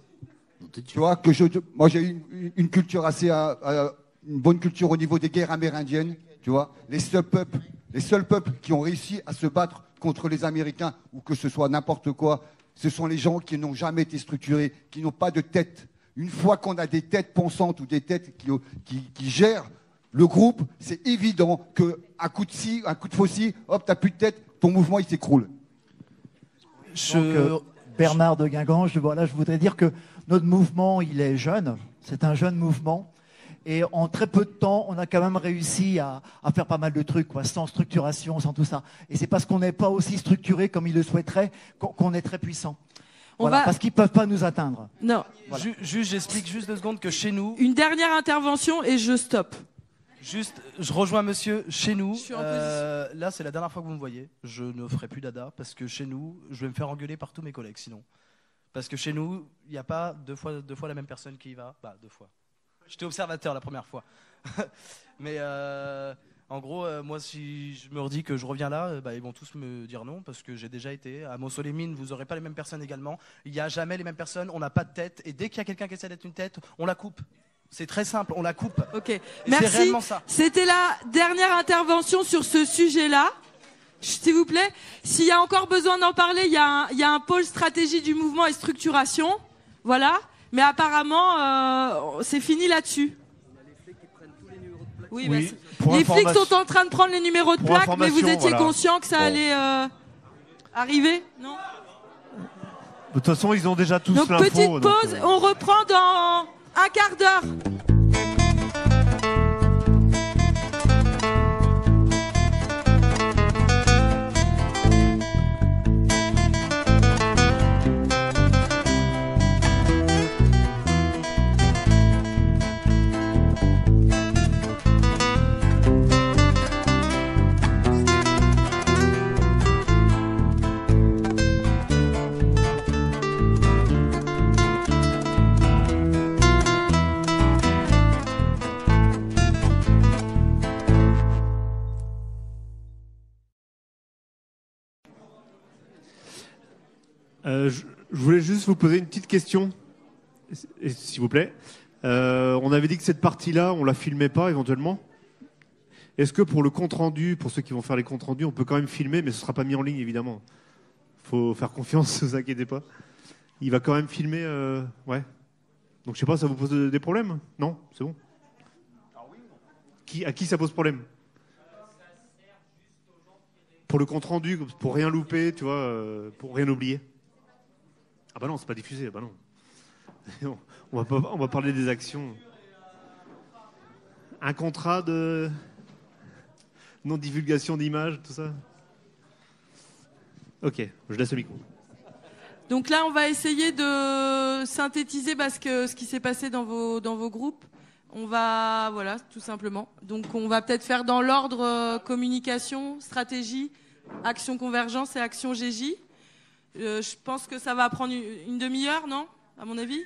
Tu vois que moi j'ai une culture assez, une bonne culture au niveau des guerres amérindiennes. Tu vois, les seuls peuples qui ont réussi à se battre contre les Américains, ou que ce soit n'importe quoi, ce sont les gens qui n'ont jamais été structurés, qui n'ont pas de tête. Une fois qu'on a des têtes pensantes ou des têtes qui gèrent le groupe, c'est évident qu'un coup de scie, un coup de faucille, hop, t'as plus de tête, ton mouvement il s'écroule. Bernard de Guingamp. Je voudrais dire que notre mouvement, il est jeune. C'est un jeune mouvement. Et en très peu de temps, on a quand même réussi à faire pas mal de trucs, quoi, sans structuration, sans tout ça. Et c'est parce qu'on n'est pas aussi structuré comme ils le souhaiteraient qu'on est très puissant. Parce qu'ils ne peuvent pas nous atteindre. Non. Voilà. J'explique juste 2 secondes que chez nous... Une dernière intervention et je stoppe. Juste, je rejoins monsieur, chez nous, là c'est la dernière fois que vous me voyez, je ne ferai plus dada, parce que chez nous, je vais me faire engueuler par tous mes collègues sinon. Parce que chez nous, il n'y a pas deux fois la même personne qui y va. Bah, 2 fois. J'étais observateur la première fois. Mais en gros, moi si je me redis que je reviens là, ils vont tous me dire non, parce que j'ai déjà été. À Montceau-les-Mines, vous n'aurez pas les mêmes personnes également. Il n'y a jamais les mêmes personnes, on n'a pas de tête, et dès qu'il y a quelqu'un qui essaie d'être une tête, on la coupe. C'est très simple, on la coupe. Ok, merci. C'était la dernière intervention sur ce sujet-là. S'il vous plaît, s'il y a encore besoin d'en parler, il y a un pôle stratégie du mouvement et structuration. Voilà. Mais apparemment, c'est fini là-dessus. Oui, les flics sont en train de prendre les numéros de plaque, mais vous étiez conscient que ça allait arriver, non? De toute façon, ils ont déjà tous l'info. Donc, petite pause, on reprend dans un quart d'heure. Je voulais juste vous poser une petite question, s'il vous plaît. On avait dit que cette partie-là, on la filmait pas éventuellement. Est-ce que pour le compte-rendu, pour ceux qui vont faire les comptes-rendus, on peut quand même filmer, mais ce ne sera pas mis en ligne, évidemment. Il faut faire confiance, ne vous inquiétez pas. Il va quand même filmer, ouais. Donc je sais pas, ça vous pose des problèmes? Non? C'est bon? À qui ça pose problème? Pour le compte-rendu, pour rien louper, tu vois, pour rien oublier. Ah bah non, c'est pas diffusé, bah non. On va parler des actions. Un contrat de non-divulgation d'images, tout ça. Ok, je laisse le micro. Donc là, on va essayer de synthétiser ce qui s'est passé dans vos groupes. On va, voilà, tout simplement. Donc on va peut-être faire dans l'ordre communication, stratégie, action convergence et action GJ. Je pense que ça va prendre une demi-heure, non? À mon avis.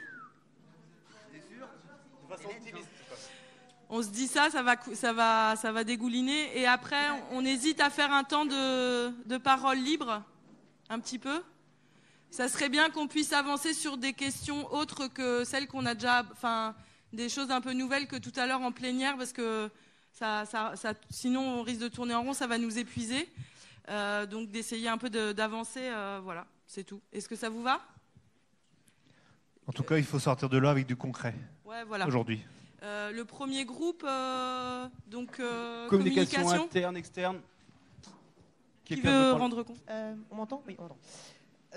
On se dit ça va dégouliner. Et après, on hésite à faire un temps de parole libre, un petit peu. Ça serait bien qu'on puisse avancer sur des questions autres que celles qu'on a déjà, enfin, des choses un peu nouvelles que tout à l'heure en plénière, parce que sinon on risque de tourner en rond, ça va nous épuiser. Donc d'essayer un peu d'avancer, voilà, c'est tout. Est-ce que ça vous va? En tout cas, il faut sortir de là avec du concret. Ouais, voilà. Aujourd'hui. Le premier groupe, donc communication interne, externe. Qui veut rendre compte? On m'entend? Oui, on m'entend.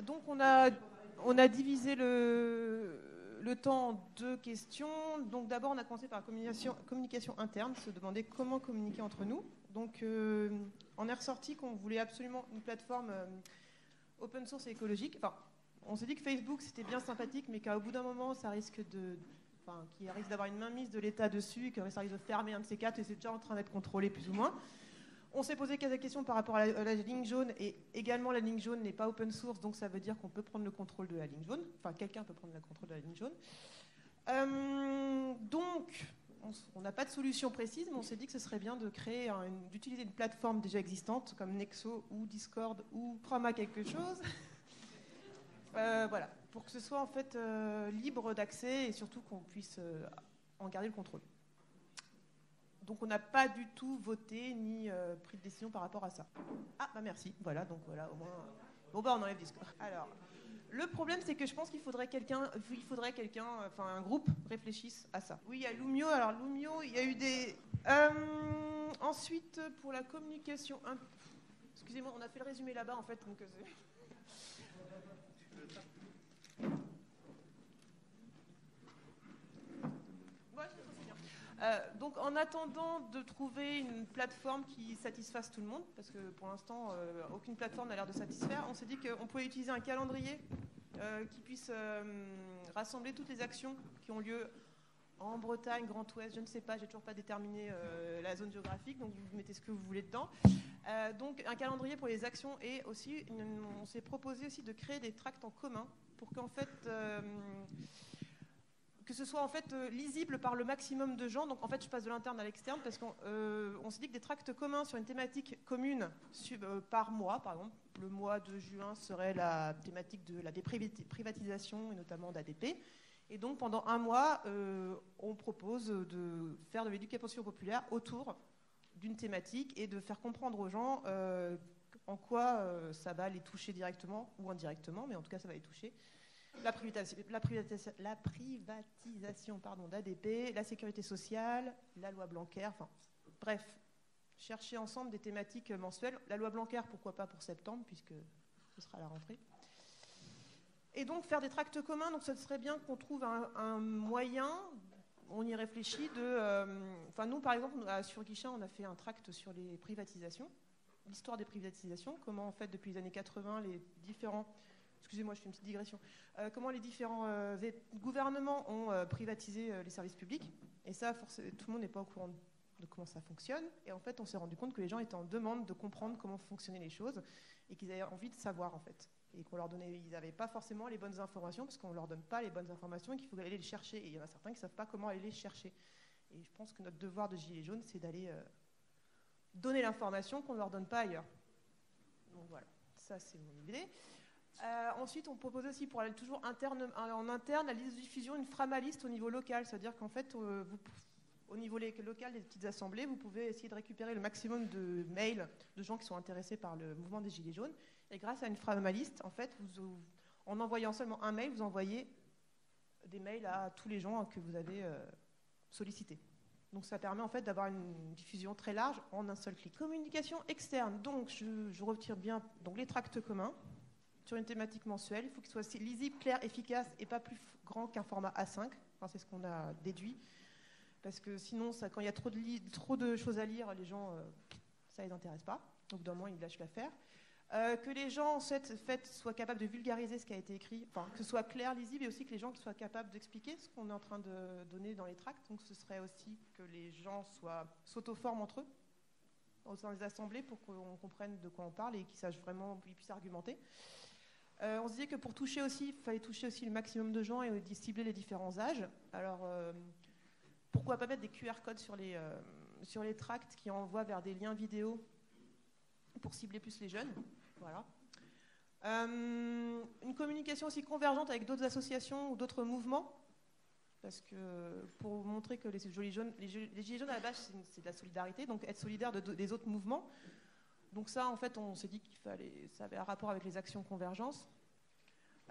Donc on a divisé le temps en 2 questions. Donc d'abord on a commencé par la communication interne, se demander comment communiquer entre nous. Donc on est ressorti qu'on voulait absolument une plateforme open source et écologique. Enfin, on s'est dit que Facebook c'était bien sympathique, mais qu'au bout d'un moment ça risque qu'il risque d'avoir une mainmise de l'État dessus, que ça risque de fermer un de ces 4, et c'est déjà en train d'être contrôlé plus ou moins. On s'est posé quelques questions par rapport à la ligne jaune, et également la ligne jaune n'est pas open source, donc ça veut dire qu'on peut prendre le contrôle de la ligne jaune. Enfin, quelqu'un peut prendre le contrôle de la ligne jaune. Donc, on n'a pas de solution précise, mais on s'est dit que ce serait bien d'utiliser une plateforme déjà existante, comme Nexo ou Discord ou Prama quelque chose. Voilà, pour que ce soit en fait libre d'accès et surtout qu'on puisse en garder le contrôle. Donc on n'a pas du tout voté ni pris de décision par rapport à ça. Ah bah merci, voilà, donc voilà, au moins... Bon bah on enlève Discord. Alors, le problème c'est que je pense qu'il faudrait un groupe réfléchisse à ça. Oui, il y a Lumio, alors Lumio, il y a eu des... Ensuite, pour la communication... Excusez-moi, on a fait le résumé là-bas en fait, donc... Donc en attendant de trouver une plateforme qui satisfasse tout le monde, parce que pour l'instant aucune plateforme n'a l'air de satisfaire, on s'est dit qu'on pouvait utiliser un calendrier qui puisse rassembler toutes les actions qui ont lieu en Bretagne, Grand Ouest, je ne sais pas, j'ai toujours pas déterminé la zone géographique, donc vous mettez ce que vous voulez dedans. Donc un calendrier pour les actions, et aussi on s'est proposé aussi de créer des tracts en commun pour qu'en fait que ce soit en fait lisible par le maximum de gens. Donc en fait je passe de l'interne à l'externe parce qu'on s'est dit que des tracts communs sur une thématique commune par mois, par exemple le mois de juin serait la thématique de la déprivatisation et notamment d'ADP. Et donc pendant un mois, on propose de faire de l'éducation populaire autour d'une thématique et de faire comprendre aux gens en quoi ça va les toucher directement ou indirectement, mais en tout cas ça va les toucher. La privatisation d'ADP, la sécurité sociale, la loi Blanquer, enfin bref, chercher ensemble des thématiques mensuelles. La loi Blanquer, pourquoi pas pour septembre, puisque ce sera la rentrée. Et donc faire des tracts communs, donc ce serait bien qu'on trouve un moyen, on y réfléchit, enfin nous par exemple sur Guichin on a fait un tract sur les privatisations, l'histoire des privatisations, comment en fait depuis les années 80 les différents, excusez-moi je fais une petite digression, comment les différents gouvernements ont privatisé les services publics, et ça tout le monde n'est pas au courant de comment ça fonctionne, et en fait on s'est rendu compte que les gens étaient en demande de comprendre comment fonctionnaient les choses, et qu'ils avaient envie de savoir en fait. Et qu'on leur donnait, ils n'avaient pas forcément les bonnes informations parce qu'on ne leur donne pas les bonnes informations et qu'il faut aller les chercher. Et il y en a certains qui ne savent pas comment aller les chercher. Et je pense que notre devoir de Gilets jaunes, c'est d'aller donner l'information qu'on ne leur donne pas ailleurs. Donc voilà, ça c'est mon idée. Ensuite, on propose aussi pour aller toujours en interne la liste de diffusion, une framaliste au niveau local. C'est-à-dire qu'en fait, au niveau local des petites assemblées, vous pouvez essayer de récupérer le maximum de mails de gens qui sont intéressés par le mouvement des Gilets jaunes. Et grâce à une framaliste, en fait, en envoyant seulement un mail, vous envoyez des mails à tous les gens que vous avez sollicités. Donc ça permet en fait d'avoir une diffusion très large en un seul clic. Communication externe, donc je retire bien donc les tracts communs sur une thématique mensuelle. Il faut qu'il soit lisible, clair, efficace et pas plus grand qu'un format A5. Enfin, c'est ce qu'on a déduit. Parce que sinon, quand il y a trop de choses à lire, les gens, ça ne les intéresse pas. Donc d'un moment, ils lâchent l'affaire. Que les gens en fait, soient capables de vulgariser ce qui a été écrit, enfin, que ce soit clair, lisible, et aussi que les gens soient capables d'expliquer ce qu'on est en train de donner dans les tracts. Donc ce serait aussi que les gens s'auto-forment entre eux, au sein des assemblées, pour qu'on comprenne de quoi on parle et qu'ils sachent vraiment, qu'ils puissent argumenter. On se disait que pour toucher aussi, il fallait toucher aussi le maximum de gens et cibler les différents âges. Alors, pourquoi pas mettre des QR codes sur les tracts qui envoient vers des liens vidéo pour cibler plus les jeunes. Voilà. Une communication aussi convergente avec d'autres associations ou d'autres mouvements, parce que pour montrer que les Gilets jaunes à la base c'est de la solidarité, donc être solidaire des autres mouvements. Donc ça en fait on s'est dit ça avait un rapport avec les actions convergence.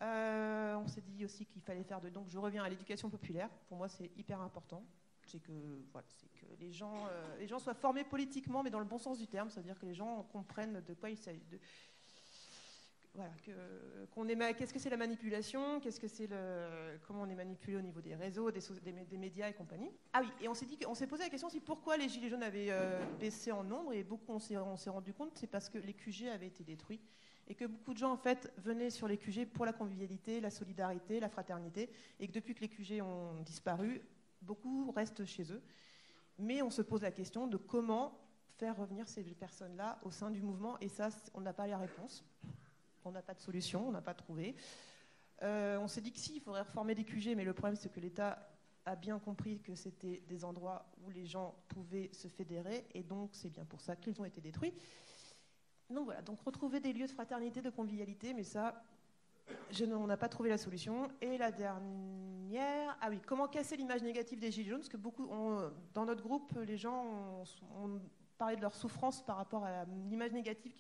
On s'est dit aussi qu'il fallait faire donc je reviens à l'éducation populaire, pour moi c'est hyper important. C'est que les gens soient formés politiquement, mais dans le bon sens du terme, c'est-à-dire que les gens comprennent de quoi il s'agit. Voilà, qu'est-ce que c'est la manipulation, comment on est manipulé au niveau des réseaux, des médias et compagnie. Ah oui, et on s'est posé la question aussi pourquoi les Gilets jaunes avaient baissé en nombre, et beaucoup on s'est rendu compte, c'est parce que les QG avaient été détruits et que beaucoup de gens en fait venaient sur les QG pour la convivialité, la solidarité, la fraternité, et que depuis que les QG ont disparu, beaucoup restent chez eux. Mais on se pose la question de comment faire revenir ces personnes-là au sein du mouvement, et ça, on n'a pas la réponse. On n'a pas de solution, on n'a pas trouvé. On s'est dit que si, il faudrait reformer des QG, mais le problème, c'est que l'État a bien compris que c'était des endroits où les gens pouvaient se fédérer, et donc c'est bien pour ça qu'ils ont été détruits. Donc voilà, donc retrouver des lieux de fraternité, de convivialité, mais ça, on n'a pas trouvé la solution. Et la dernière, ah oui, comment casser l'image négative des Gilets jaunes, parce que dans notre groupe, les gens ont parlé de leur souffrance par rapport à l'image négative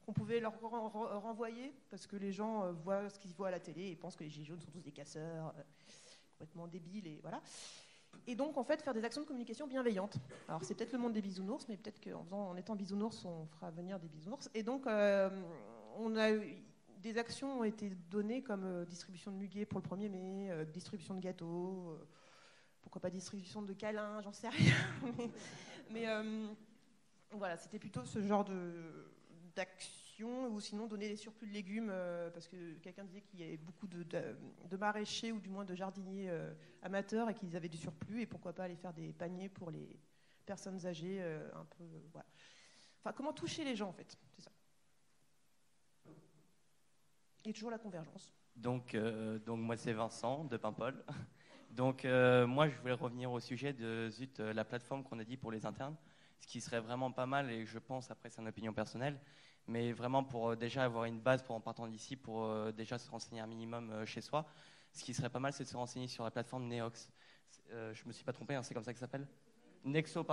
qu'on pouvait leur renvoyer, parce que les gens voient ce qu'ils voient à la télé et pensent que les Gilets jaunes sont tous des casseurs, complètement débiles, et voilà. Et donc, en fait, faire des actions de communication bienveillantes. Alors, c'est peut-être le monde des bisounours, mais peut-être qu'en étant bisounours, on fera venir des bisounours. Et donc, des actions ont été données comme distribution de muguet pour le 1er mai, distribution de gâteaux, pourquoi pas distribution de câlins, j'en sais rien. mais voilà, c'était plutôt ce genre d'action, ou sinon donner des surplus de légumes, parce que quelqu'un disait qu'il y avait beaucoup de maraîchers ou du moins de jardiniers amateurs et qu'ils avaient du surplus, et pourquoi pas aller faire des paniers pour les personnes âgées, un peu, voilà. Enfin, comment toucher les gens, en fait, c'est ça. Et toujours la convergence. Donc moi, c'est Vincent de Paimpol. Donc moi, je voulais revenir au sujet de la plateforme qu'on a dit pour les internes, ce qui serait vraiment pas mal, et je pense, après c'est une opinion personnelle, mais vraiment pour déjà avoir une base pour en partant d'ici, pour déjà se renseigner un minimum chez soi. Ce qui serait pas mal, c'est de se renseigner sur la plateforme Neox. Je me suis pas trompé, hein, c'est comme ça que ça s'appelle ? Nexo,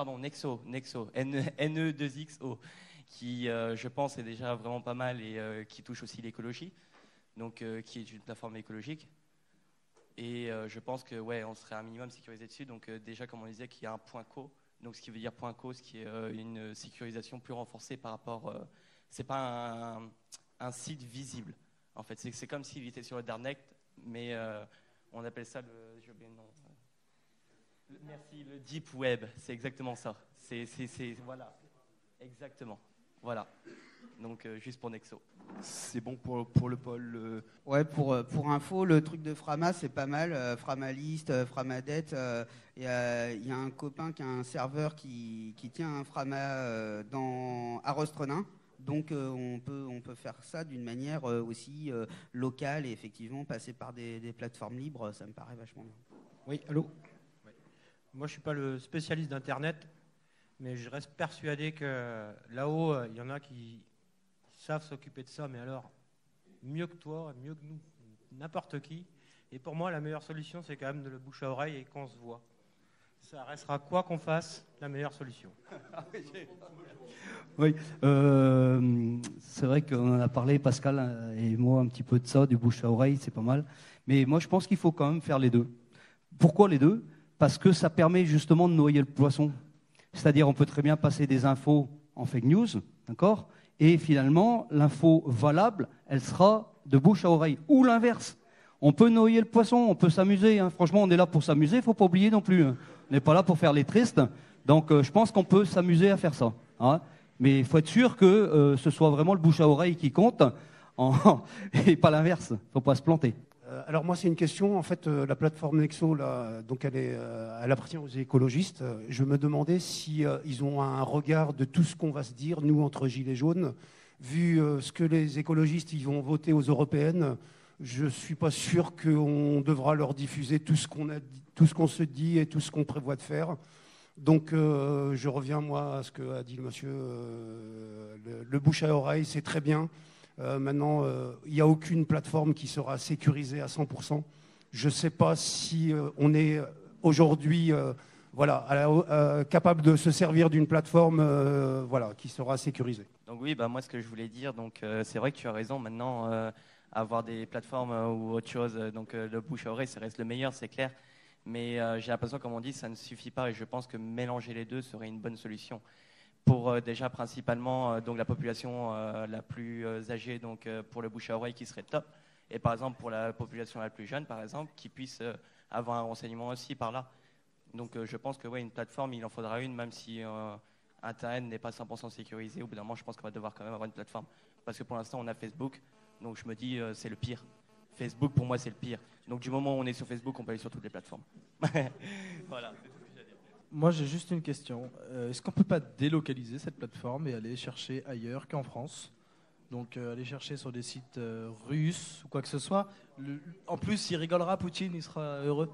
N-E-2-X-O, qui je pense est déjà vraiment pas mal et qui touche aussi l'écologie, donc qui est une plateforme écologique. Et je pense que ouais, on serait un minimum sécurisé dessus. Donc déjà, comme on disait, qu'il y a un point co, donc ce qui veut dire point co, ce qui est une sécurisation plus renforcée par rapport. C'est pas un site visible. En fait, c'est comme s'il était sur le darknet, mais on appelle ça j'ai oublié le nom. Merci, le deep web. C'est exactement ça. C'est voilà, exactement. Voilà. Donc juste pour Nexo. C'est bon pour le pôle. Ouais, pour info, le truc de Frama, c'est pas mal. Framalist, Framadet. Il y a un copain qui a un serveur qui tient un Frama à Rostrenin. Donc on peut faire ça d'une manière aussi locale et effectivement passer par des plateformes libres. Ça me paraît vachement bien. Oui, allô. Moi, je ne suis pas le spécialiste d'Internet, mais je reste persuadé que là-haut, il y en a qui savent s'occuper de ça, mais alors, mieux que toi, mieux que nous, n'importe qui. Et pour moi, la meilleure solution, c'est quand même de le bouche à oreille et qu'on se voit. Ça restera, quoi qu'on fasse, la meilleure solution. Oui, c'est vrai qu'on en a parlé, Pascal et moi, un petit peu de ça, du bouche à oreille, c'est pas mal. Mais moi, je pense qu'il faut quand même faire les deux. Pourquoi les deux ? Parce que ça permet justement de noyer le poisson. C'est-à-dire, on peut très bien passer des infos en fake news, d'accord ? Et finalement, l'info valable, elle sera de bouche à oreille. Ou l'inverse. On peut noyer le poisson, on peut s'amuser. Hein. Franchement, on est là pour s'amuser, il ne faut pas oublier non plus. Hein. On n'est pas là pour faire les tristes. Donc, je pense qu'on peut s'amuser à faire ça. Hein. Mais il faut être sûr que ce soit vraiment le bouche à oreille qui compte et pas l'inverse. Il ne faut pas se planter. Alors moi, c'est une question. En fait, la plateforme Nexo, là, donc elle appartient aux écologistes. Je me demandais si ils ont un regard de tout ce qu'on va se dire, nous, entre gilets jaunes. Vu ce que les écologistes ils vont voter aux européennes, je ne suis pas sûr qu'on devra leur diffuser tout ce qu'on se dit et tout ce qu'on prévoit de faire. Donc, je reviens, moi, à ce qu'a dit le monsieur. Le bouche à oreille, c'est très bien. Maintenant, il n'y a aucune plateforme qui sera sécurisée à 100%. Je ne sais pas si on est aujourd'hui capable de se servir d'une plateforme qui sera sécurisée. Donc oui, moi ce que je voulais dire, c'est vrai que tu as raison. Maintenant, avoir des plateformes ou autre chose, le bouche à oreille, ça reste le meilleur, c'est clair. Mais j'ai l'impression, comme on dit, ça ne suffit pas, et je pense que mélanger les deux serait une bonne solution. Pour déjà principalement la population la plus âgée, pour le bouche à oreille qui serait top, et par exemple pour la population la plus jeune, par exemple, qui puisse avoir un renseignement aussi par là. Donc je pense que une plateforme, il en faudra une, même si Internet n'est pas 100% sécurisé. Au bout d'un moment, je pense qu'on va devoir quand même avoir une plateforme, parce que pour l'instant on a Facebook, donc je me dis c'est le pire. Facebook pour moi c'est le pire. Donc du moment où on est sur Facebook, on peut aller sur toutes les plateformes. Voilà. Moi, j'ai juste une question. Est-ce qu'on ne peut pas délocaliser cette plateforme et aller chercher ailleurs qu'en France ? Donc, aller chercher sur des sites russes ou quoi que ce soit. En plus, il rigolera, Poutine, il sera heureux.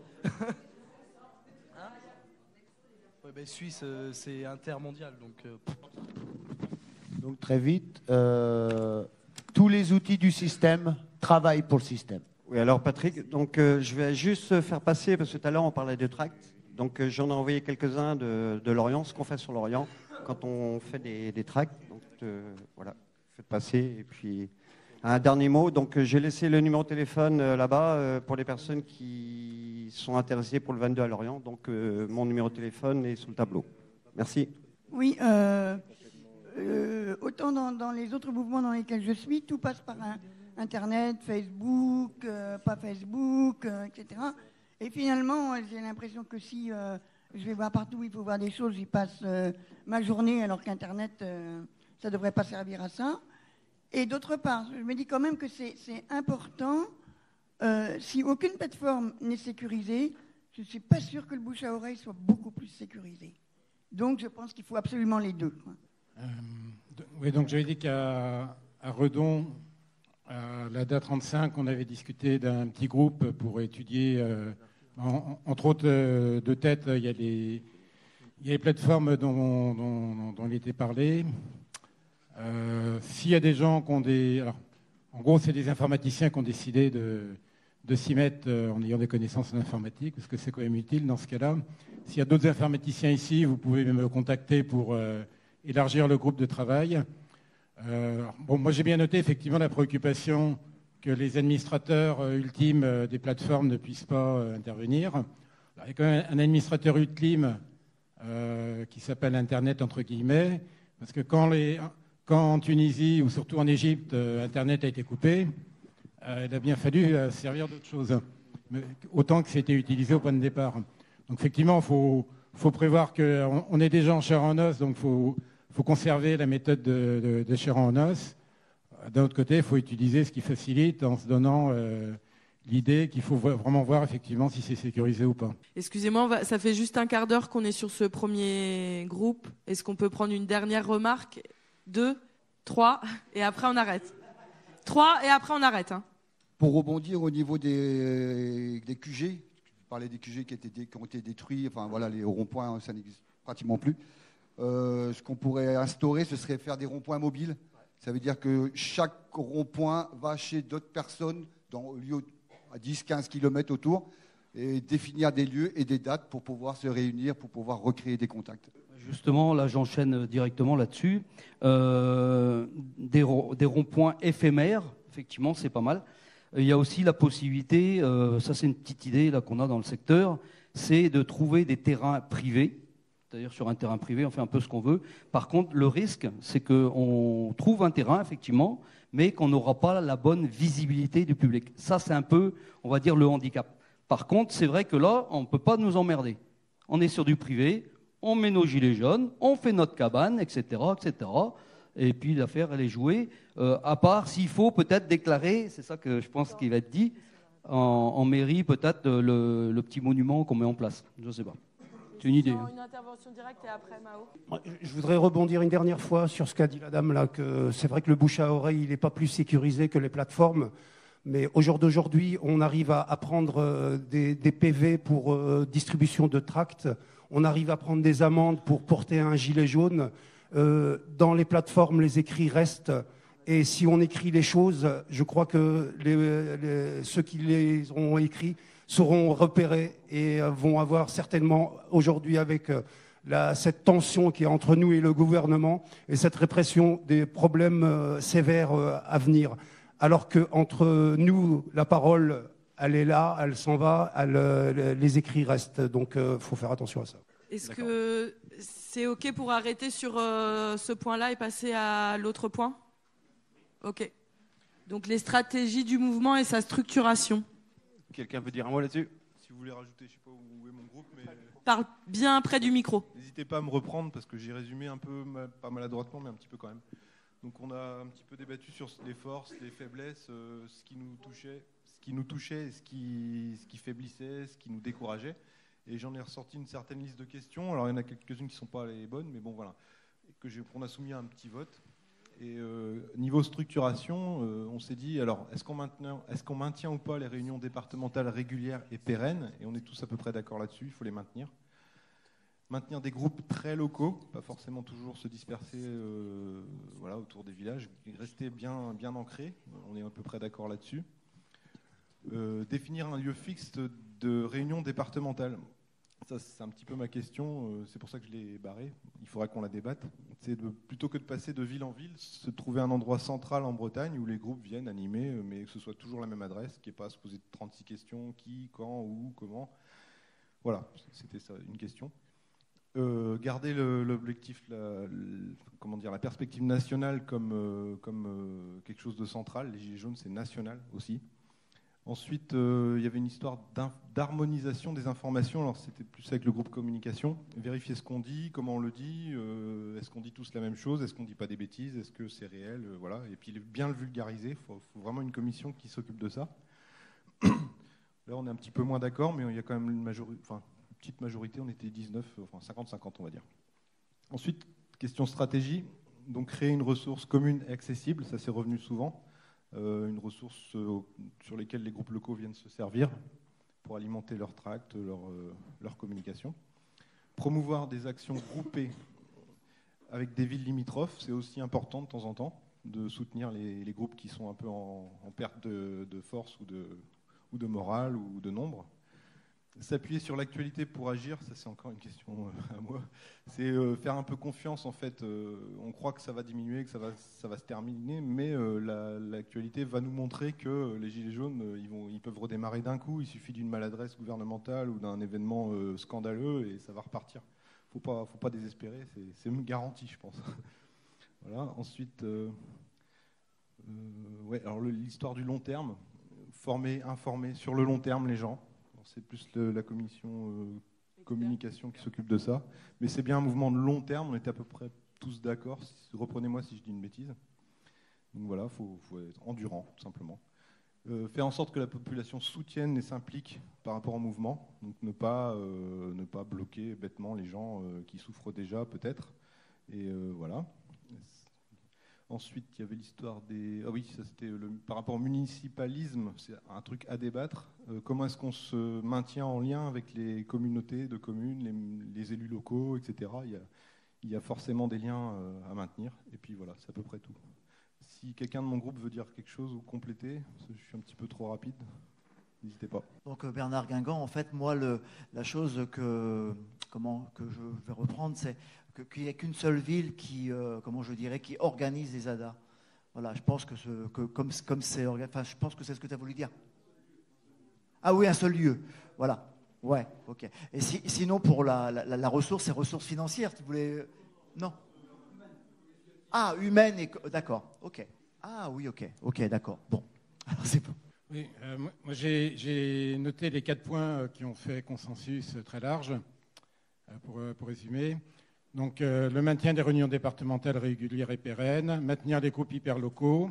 Suisse, c'est intermondial. Donc, très vite, tous les outils du système travaillent pour le système. Oui, alors Patrick, je vais juste faire passer, parce que tout à l'heure on parlait de tracts. Donc j'en ai envoyé quelques-uns de Lorient, ce qu'on fait sur Lorient quand on fait des tracts. Donc voilà, faites passer. Et puis un dernier mot, j'ai laissé le numéro de téléphone là-bas pour les personnes qui sont intéressées pour le 22 à Lorient. Donc mon numéro de téléphone est sur le tableau. Merci. Oui, autant dans les autres mouvements dans lesquels je suis, tout passe par Internet, Facebook, pas Facebook, etc. Et finalement, j'ai l'impression que si je vais voir partout où il faut voir des choses, j'y passe ma journée, alors qu'Internet, ça ne devrait pas servir à ça. Et d'autre part, je me dis quand même que c'est important, si aucune plateforme n'est sécurisée, je ne suis pas sûre que le bouche à oreille soit beaucoup plus sécurisé. Donc je pense qu'il faut absolument les deux. Oui, donc j'avais dit qu'à Redon, à la DA 35, on avait discuté d'un petit groupe pour étudier, entre autres de tête, il y a les plateformes dont il était parlé. S'il y a des gens qui ont des... Alors, en gros, c'est des informaticiens qui ont décidé de s'y mettre en ayant des connaissances en informatique, parce que c'est quand même utile dans ce cas-là. S'il y a d'autres informaticiens ici, vous pouvez me contacter pour élargir le groupe de travail. Bon, moi, j'ai bien noté effectivement la préoccupation que les administrateurs ultimes des plateformes ne puissent pas intervenir. Alors, il y a quand même un administrateur ultime qui s'appelle Internet, entre guillemets, parce que quand en Tunisie ou surtout en Égypte, Internet a été coupé, il a bien fallu servir d'autre chose, mais autant que c'était utilisé au point de départ. Donc effectivement, il faut prévoir qu'on est déjà en chair en os, donc il faut conserver la méthode de chair en os. D'un autre côté, il faut utiliser ce qui facilite en se donnant l'idée qu'il faut vraiment voir effectivement si c'est sécurisé ou pas. Excusez-moi, ça fait juste un quart d'heure qu'on est sur ce premier groupe. Est-ce qu'on peut prendre une dernière remarque? 2, 3, et après on arrête. 3, et après on arrête. Hein. Pour rebondir au niveau des QG, vous parlez des QG qui ont été détruits, enfin voilà, les ronds-points, ça n'existe pratiquement plus. Ce qu'on pourrait instaurer, ce serait faire des ronds-points mobiles. Ça veut dire que chaque rond-point va chez d'autres personnes dans lieu à 10-15 km autour et définir des lieux et des dates pour pouvoir se réunir, pour pouvoir recréer des contacts. Justement, là, j'enchaîne directement là-dessus. Des ronds-points éphémères, effectivement, c'est pas mal. Il y a aussi la possibilité, ça c'est une petite idée là qu'on a dans le secteur, c'est de trouver des terrains privés. C'est-à-dire sur un terrain privé, on fait un peu ce qu'on veut. Par contre, le risque, c'est qu'on trouve un terrain, effectivement, mais qu'on n'aura pas la bonne visibilité du public. Ça, c'est un peu, on va dire, le handicap. Par contre, c'est vrai que là, on ne peut pas nous emmerder. On est sur du privé, on met nos gilets jaunes, on fait notre cabane, etc., etc. Et puis l'affaire, elle est jouée. À part s'il faut peut-être déclarer, c'est ça que je pense qu'il va être dit, en mairie, peut-être le petit monument qu'on met en place. Je ne sais pas. C'est une idée. Une intervention directe et après Mao. Je voudrais rebondir une dernière fois sur ce qu'a dit la dame là, que c'est vrai que le bouche à oreille, il n'est pas plus sécurisé que les plateformes. Mais au jour d'aujourd'hui, on arrive à prendre des PV pour distribution de tracts. On arrive à prendre des amendes pour porter un gilet jaune. Dans les plateformes, les écrits restent. Et si on écrit les choses, je crois que ceux qui les ont écrits seront repérés et vont avoir certainement aujourd'hui avec cette tension qui est entre nous et le gouvernement et cette répression des problèmes sévères à venir. Alors qu'entre nous, la parole, elle est là, elle s'en va, les écrits restent. Donc il faut faire attention à ça. Est-ce que c'est OK pour arrêter sur ce point-là et passer à l'autre point? OK. Donc les stratégies du mouvement et sa structuration. Quelqu'un peut dire un mot là-dessus? Si vous voulez rajouter, je ne sais pas où est mon groupe, mais... Parle bien près du micro. N'hésitez pas à me reprendre parce que j'ai résumé un peu, pas maladroitement, mais un petit peu quand même. Donc on a un petit peu débattu sur les forces, les faiblesses, ce qui nous touchait, ce qui faiblissait, ce qui nous décourageait. Et j'en ai ressorti une certaine liste de questions. Alors il y en a quelques-unes qui ne sont pas les bonnes, mais bon voilà. On a soumis à un petit vote. Et niveau structuration, on s'est dit, alors, est-ce qu'on maintient ou pas les réunions départementales régulières et pérennes? Et on est tous à peu près d'accord là-dessus, il faut les maintenir. Maintenir des groupes très locaux, pas forcément toujours se disperser autour des villages, rester bien ancrés, on est à peu près d'accord là-dessus. Définir un lieu fixe de réunion départementale. Ça, c'est un petit peu ma question, c'est pour ça que je l'ai barré, il faudra qu'on la débatte. C'est plutôt que de passer de ville en ville, se trouver un endroit central en Bretagne où les groupes viennent animer, mais que ce soit toujours la même adresse, qu'il n'y ait pas à se poser 36 questions, qui, quand, où, comment. Voilà, c'était ça, une question. Garder l'objectif, la perspective nationale comme quelque chose de central. Les Gilets jaunes, c'est national aussi. Ensuite, il y avait une histoire d'harmonisation des informations. Alors, c'était plus avec le groupe communication. Vérifier ce qu'on dit, comment on le dit. Est-ce qu'on dit tous la même chose? Est-ce qu'on ne dit pas des bêtises? Est-ce que c'est réel? Voilà. Et puis, bien le vulgariser. Il faut vraiment une commission qui s'occupe de ça. Là, on est un petit peu moins d'accord, mais il y a quand même une petite majorité. On était 19, enfin 50-50, on va dire. Ensuite, question stratégie. Donc, créer une ressource commune et accessible. Ça, c'est revenu souvent. Une ressource sur lesquelles les groupes locaux viennent se servir pour alimenter leurs tracts, leur communication. Promouvoir des actions groupées avec des villes limitrophes, c'est aussi important de temps en temps, de soutenir les groupes qui sont un peu en perte de force ou de morale ou de nombre. S'appuyer sur l'actualité pour agir, ça c'est encore une question à moi, c'est faire un peu confiance en fait. On croit que ça va diminuer, que ça va se terminer, mais l'actualité va nous montrer que les gilets jaunes, ils peuvent redémarrer d'un coup, il suffit d'une maladresse gouvernementale ou d'un événement scandaleux et ça va repartir. Faut pas désespérer, c'est une garantie je pense. Voilà. Ensuite, alors l'histoire du long terme, informer sur le long terme les gens. C'est plus la commission communication qui s'occupe de ça. Mais c'est bien un mouvement de long terme, on était à peu près tous d'accord. Reprenez-moi si je dis une bêtise. Donc voilà, il faut être endurant, tout simplement. Faire en sorte que la population soutienne et s'implique par rapport au mouvement. Donc ne pas bloquer bêtement les gens qui souffrent déjà, peut-être. Et voilà. Ensuite, il y avait l'histoire des... Ah oui, ça c'était par rapport au municipalisme, c'est un truc à débattre. Comment est-ce qu'on se maintient en lien avec les communautés de communes, les élus locaux, etc. Il y a forcément des liens à maintenir. Et puis voilà, c'est à peu près tout. Si quelqu'un de mon groupe veut dire quelque chose ou compléter, je suis un petit peu trop rapide, n'hésitez pas. Donc Bernard Guingamp, en fait, moi, la chose que je vais reprendre, c'est qu'il n'y a qu'une seule ville qui organise les ADA. Voilà, je pense que je pense que c'est ce que tu as voulu dire. Ah oui, un seul lieu. Voilà. Ouais, ok. Et sinon, pour la ressource, c'est ressources financières, tu voulais... Non. Ah, humaine et... D'accord, ok. Ah oui, ok, d'accord. Bon, alors c'est bon. Oui, moi j'ai noté les 4 points qui ont fait consensus très large, pour résumer. Donc le maintien des réunions départementales régulières et pérennes, maintenir les groupes hyperlocaux,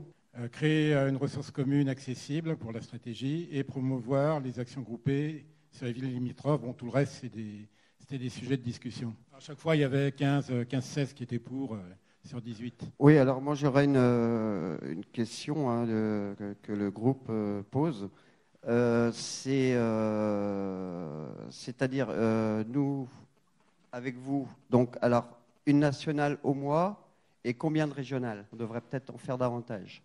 créer une ressource commune accessible pour la stratégie et promouvoir les actions groupées sur les villes limitrophes. Bon, tout le reste, c'était des sujets de discussion. À chaque fois, il y avait 15-16 qui étaient pour sur 18. Oui, alors moi j'aurais une question que le groupe pose. C'est-à-dire, nous, avec vous, donc, alors, une nationale au mois et combien de régionales? On devrait peut-être en faire davantage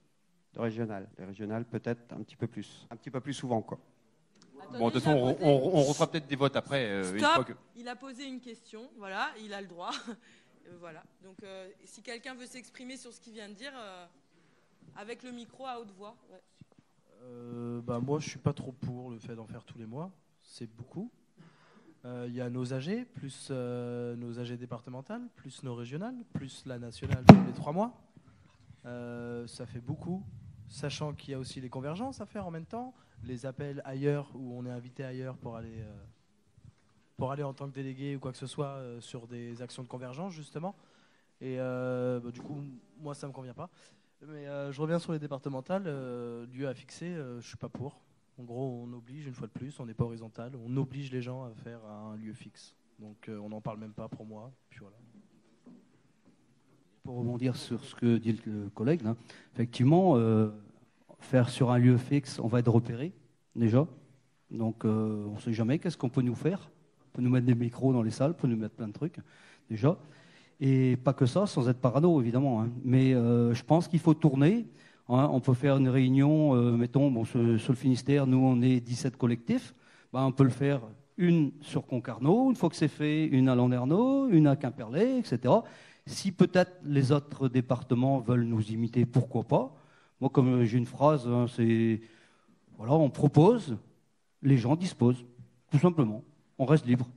de régionales. Les régionales, peut-être un petit peu plus souvent, quoi. Attendez, bon, de toute façon, on refera peut-être des votes après. Stop, une fois que... il a posé une question, voilà, il a le droit. Voilà, donc si quelqu'un veut s'exprimer sur ce qu'il vient de dire, avec le micro à haute voix. Ouais. Moi, je suis pas trop pour le fait d'en faire tous les mois, c'est beaucoup. Il y a nos AG, plus nos AG départementales, plus nos régionales, plus la nationale tous les 3 mois. Ça fait beaucoup, sachant qu'il y a aussi les convergences à faire en même temps, les appels ailleurs où on est invité ailleurs pour aller en tant que délégué ou quoi que ce soit sur des actions de convergence justement. Et du coup, moi ça me convient pas. Mais je reviens sur les départementales, lieu à fixer, je suis pas pour. En gros, on oblige, une fois de plus, on n'est pas horizontal, on oblige les gens à faire un lieu fixe. Donc on n'en parle même pas pour moi. Puis voilà. Pour rebondir sur ce que dit le collègue, là, effectivement, faire sur un lieu fixe, on va être repéré déjà. Donc on ne sait jamais qu'est-ce qu'on peut nous faire. On peut nous mettre des micros dans les salles, on peut nous mettre plein de trucs déjà. Et pas que ça, sans être parano évidemment. Hein. Mais je pense qu'il faut tourner. Hein, on peut faire une réunion, mettons, sur le Finistère, nous on est 17 collectifs, on peut le faire une sur Concarneau, une fois que c'est fait, une à Landerneau, une à Quimperlé, etc. Si peut-être les autres départements veulent nous imiter, pourquoi pas. Moi, comme j'ai une phrase, hein, c'est, voilà, on propose, les gens disposent, tout simplement. On reste libre.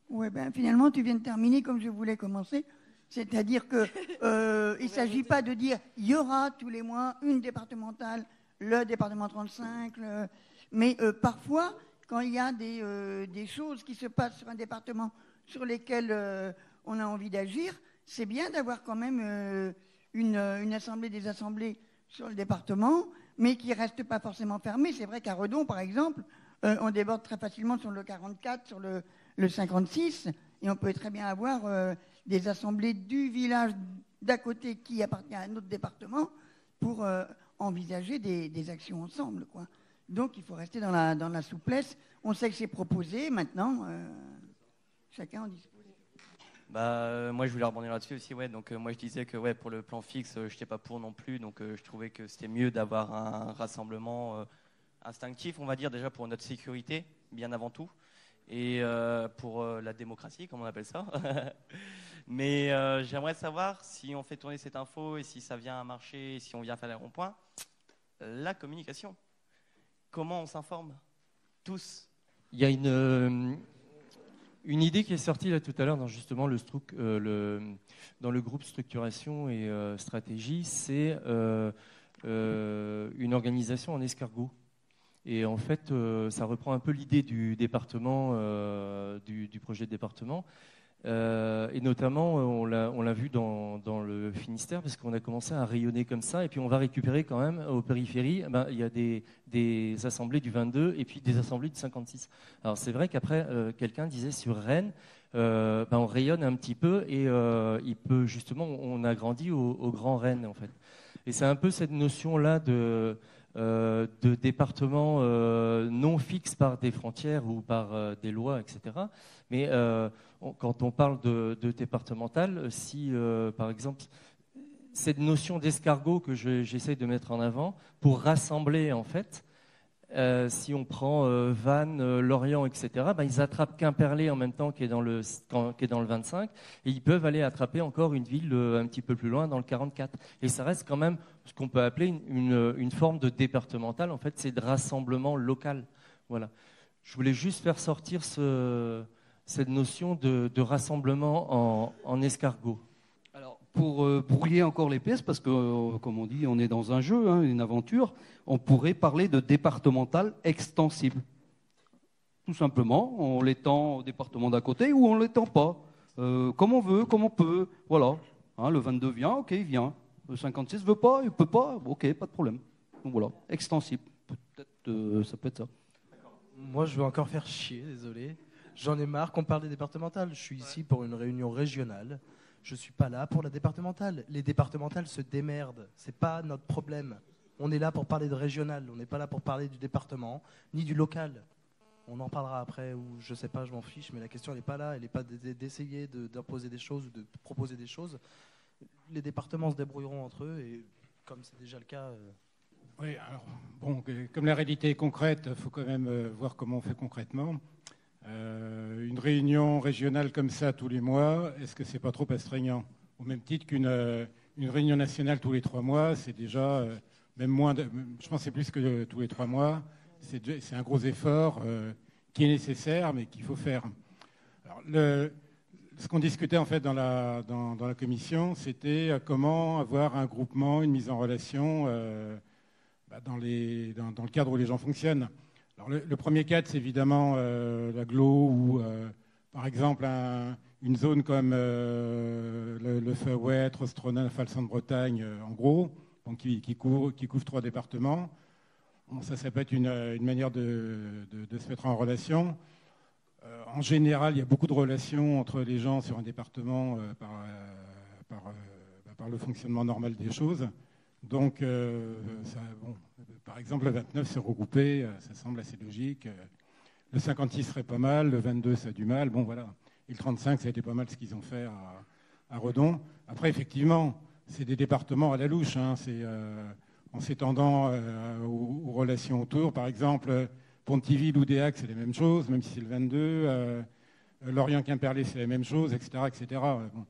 Ouais, finalement, tu viens de terminer comme je voulais commencer. C'est-à-dire qu'il ne s'agit pas de dire il y aura tous les mois une départementale, le département 35. Mais parfois, quand il y a des choses qui se passent sur un département sur lesquelles on a envie d'agir, c'est bien d'avoir quand même une assemblée des assemblées sur le département, mais qui ne reste pas forcément fermée. C'est vrai qu'à Redon, par exemple, on déborde très facilement sur le 44, sur le 56, et on peut très bien avoir des assemblées du village d'à côté qui appartient à un autre département pour envisager des actions ensemble, quoi. Donc il faut rester dans la souplesse. On sait que c'est proposé, maintenant, chacun en dispose. Moi, je voulais rebondir là-dessus aussi. Ouais. Donc, moi, je disais que pour le plan fixe, je n'étais pas pour non plus. Donc, je trouvais que c'était mieux d'avoir un rassemblement instinctif, on va dire, déjà pour notre sécurité, bien avant tout, et pour la démocratie, comme on appelle ça. Mais j'aimerais savoir si on fait tourner cette info et si ça vient à marcher, si on vient faire les ronds-points, la communication. Comment on s'informe tous? Il y a une idée qui est sortie là tout à l'heure dans justement dans le groupe structuration et stratégie, c'est une organisation en escargot. Et en fait, ça reprend un peu l'idée du département, du projet de département. Et notamment, on l'a vu dans le Finistère, parce qu'on a commencé à rayonner comme ça, et puis on va récupérer quand même aux périphéries, il y a des assemblées du 22 et puis des assemblées du 56. Alors c'est vrai qu'après, quelqu'un disait sur Rennes, on rayonne un petit peu, et il peut justement, on a grandi au Grand Rennes en fait. Et c'est un peu cette notion-là de département non fixe par des frontières ou par des lois, etc. Mais quand on parle de départemental, si par exemple cette notion d'escargot que j'essaie de mettre en avant pour rassembler en fait, si on prend Vannes, Lorient, etc., ils attrapent Quimperlé en même temps qui est dans le 25, et ils peuvent aller attraper encore une ville un petit peu plus loin dans le 44. Et ça reste quand même ce qu'on peut appeler une forme de départemental. En fait, c'est de rassemblement local. Voilà. Je voulais juste faire sortir cette notion de rassemblement en escargot. Alors, pour brouiller encore les pièces, parce que, comme on dit, on est dans un jeu, une aventure, on pourrait parler de départemental extensible. Tout simplement, on l'étend au département d'à côté ou on ne l'étend pas. Comme on veut, comme on peut. Voilà. Le 22 vient, ok, il vient. Le 56 ne veut pas, il ne peut pas, ok, pas de problème. Donc voilà, extensible. Peut-être, ça peut être ça. Moi, je veux encore faire chier, désolé. J'en ai marre qu'on parle des départementales. Je suis ici pour une réunion régionale. Je ne suis pas là pour la départementale. Les départementales se démerdent. Ce n'est pas notre problème. On est là pour parler de régional. On n'est pas là pour parler du département, ni du local. On en parlera après, ou je ne sais pas, je m'en fiche, mais la question, elle n'est pas là. Elle n'est pas d'essayer d'imposer des choses ou de proposer des choses. Les départements se débrouilleront entre eux, et comme c'est déjà le cas... Oui, alors, bon, comme la réalité est concrète, il faut quand même voir comment on fait concrètement. Une réunion régionale comme ça tous les mois, est-ce que c'est pas trop astreignant? Au même titre qu'une réunion nationale tous les 3 mois, c'est déjà même moins. Je pense que c'est plus que tous les 3 mois. C'est un gros effort qui est nécessaire, mais qu'il faut faire. Alors, ce qu'on discutait en fait dans la commission, c'était comment avoir un groupement, une mise en relation dans le cadre où les gens fonctionnent. Alors le premier cadre, c'est évidemment l'agglo ou, par exemple, une zone comme le Far-West, Rostronin, Falsan-Bretagne, en gros, donc qui couvre 3 départements. Bon, ça peut être une manière de se mettre en relation. En général, il y a beaucoup de relations entre les gens sur un département par le fonctionnement normal des choses. Donc, par exemple, le 29 s'est regroupé, ça semble assez logique. Le 56 serait pas mal, le 22 ça a du mal. Bon, voilà. Et le 35, ça a été pas mal ce qu'ils ont fait à Redon. Après, effectivement, c'est des départements à la louche. C'est en s'étendant aux relations autour. Par exemple, Pontivy, Loudéac, c'est les mêmes choses, même si c'est le 22. Lorient-Quimperlé, c'est la même chose, etc. etc. Bon.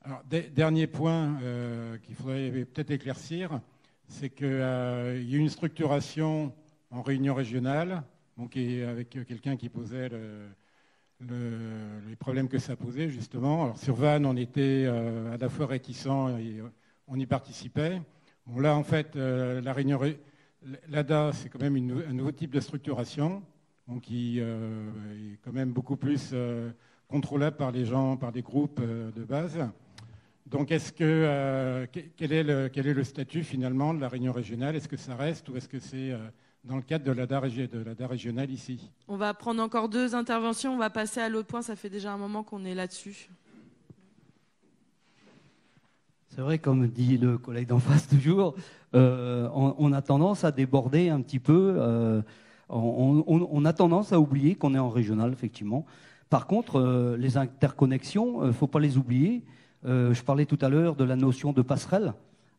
Alors, dernier point qu'il faudrait peut-être éclaircir, c'est qu'il y a une structuration en réunion régionale, donc avec quelqu'un qui posait les problèmes que ça posait, justement. Alors, sur Vannes, on était à la fois réticents et on y participait. Bon, là, en fait, la réunion l'ADA, c'est quand même un nouveau type de structuration, donc qui est quand même beaucoup plus contrôlable par les gens, par des groupes de base. Donc, quel est le statut finalement de la réunion régionale? Est-ce que ça reste ou est-ce que c'est dans le cadre de l'ADA régionale ici? On va prendre encore 2 interventions, on va passer à l'autre point, ça fait déjà un moment qu'on est là-dessus. C'est vrai, comme dit le collègue d'en face toujours, on a tendance à déborder un petit peu, on a tendance à oublier qu'on est en régional, effectivement. Par contre, les interconnexions, il ne faut pas les oublier. Je parlais tout à l'heure de la notion de passerelle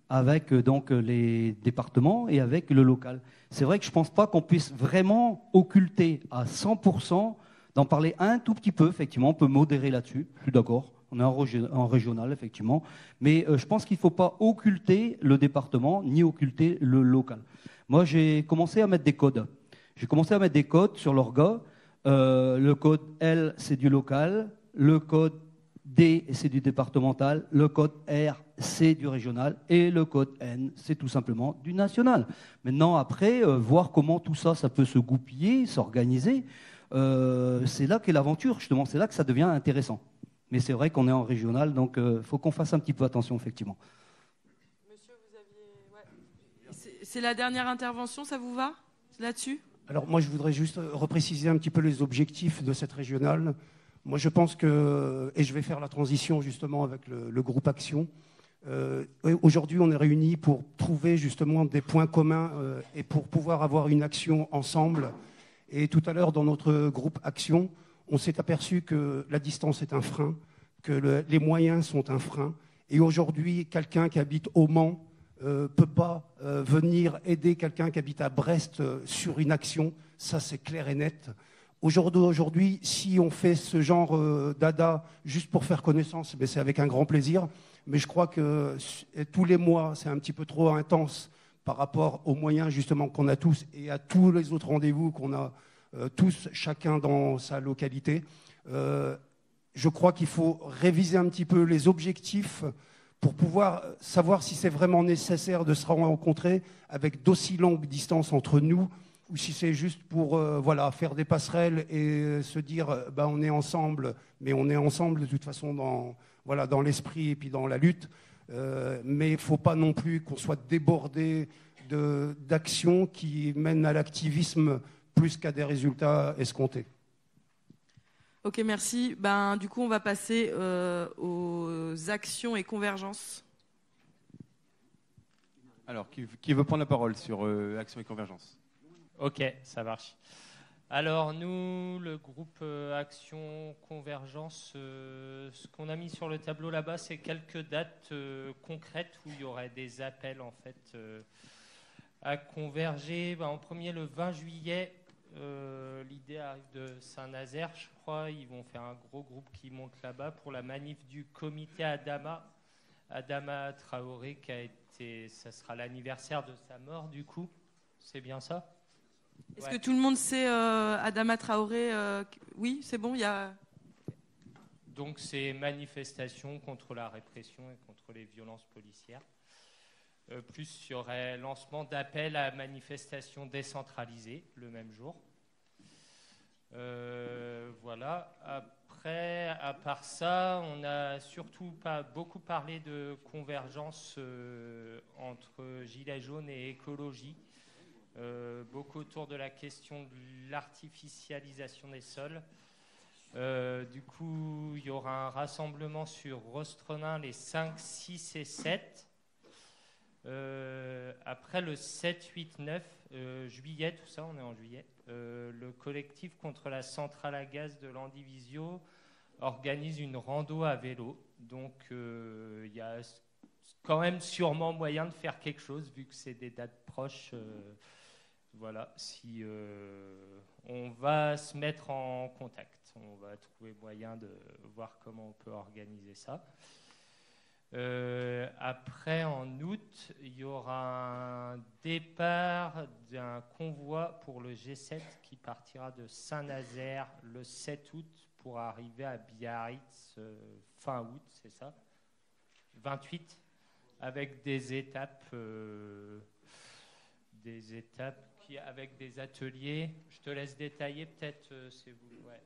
avec donc les départements et avec le local. C'est vrai que je ne pense pas qu'on puisse vraiment occulter à 100%, d'en parler un tout petit peu, effectivement, on peut modérer là-dessus, je suis d'accord. On est en régional, effectivement. Mais je pense qu'il ne faut pas occulter le département ni occulter le local. Moi, j'ai commencé à mettre des codes. J'ai commencé à mettre des codes sur l'orga. Le code L, c'est du local. Le code D, c'est du départemental. Le code R, c'est du régional. Et le code N, c'est tout simplement du national. Maintenant, après, voir comment tout ça, ça peut se goupiller, s'organiser, c'est là qu'est l'aventure, justement. C'est là que ça devient intéressant. Mais c'est vrai qu'on est en régional, donc il faut qu'on fasse un petit peu attention, effectivement. Monsieur, vous aviez... C'est la dernière intervention, ça vous va là-dessus? Alors moi, je voudrais juste repréciser un petit peu les objectifs de cette régionale. Moi, je pense que, et je vais faire la transition justement avec le groupe Action, aujourd'hui, on est réunis pour trouver justement des points communs et pour pouvoir avoir une action ensemble. Et tout à l'heure, dans notre groupe Action, on s'est aperçu que la distance est un frein, que les moyens sont un frein. Et aujourd'hui, quelqu'un qui habite au Mans ne peut pas venir aider quelqu'un qui habite à Brest sur une action. Ça, c'est clair et net. Aujourd'hui, si on fait ce genre d'ADA juste pour faire connaissance, c'est avec un grand plaisir. Mais je crois que tous les mois, c'est un petit peu trop intense par rapport aux moyens justement qu'on a tous et à tous les autres rendez-vous qu'on a tous, chacun dans sa localité. Je crois qu'il faut réviser un petit peu les objectifs pour pouvoir savoir si c'est vraiment nécessaire de se rencontrer avec d'aussi longues distances entre nous ou si c'est juste pour faire des passerelles et se dire on est ensemble, mais on est ensemble de toute façon dans l'esprit et puis dans la lutte. Mais il ne faut pas non plus qu'on soit débordé d'actions qui mènent à l'activisme plus qu'à des résultats escomptés. Ok, merci. Du coup, on va passer aux actions et convergences. Alors, qui veut prendre la parole sur Action et Convergence? Ok, ça marche. Alors, nous, le groupe Action Convergence, ce qu'on a mis sur le tableau là-bas, c'est quelques dates concrètes où il y aurait des appels, en fait, à converger. En premier, le 20 juillet, l'idée arrive de Saint-Nazaire, je crois. Ils vont faire un gros groupe qui monte là-bas pour la manif du comité Adama Traoré, ça sera l'anniversaire de sa mort, du coup. C'est bien ça? Est-ce que tout le monde sait Adama Traoré Oui, c'est bon, il y a... Donc c'est manifestation contre la répression et contre les violences policières. Plus il y aurait lancement d'appel à manifestation décentralisée le même jour. Voilà. Après, à part ça, on a surtout pas beaucoup parlé de convergence entre Gilets jaunes et écologie. Beaucoup autour de la question de l'artificialisation des sols. Du coup, il y aura un rassemblement sur Rostrenin les 5, 6 et 7. Après le 7, 8, 9 juillet, tout ça, on est en juillet, le collectif contre la centrale à gaz de l'Andivisio organise une rando à vélo. Donc, il y a quand même sûrement moyen de faire quelque chose, vu que c'est des dates proches. Voilà, si on va se mettre en contact, on va trouver moyen de voir comment on peut organiser ça. Après, en août, il y aura un départ d'un convoi pour le G7 qui partira de Saint-Nazaire le 7 août pour arriver à Biarritz fin août, c'est ça? 28, avec des étapes des étapes avec des ateliers. Je te laisse détailler, peut-être, c'est vous. Ouais.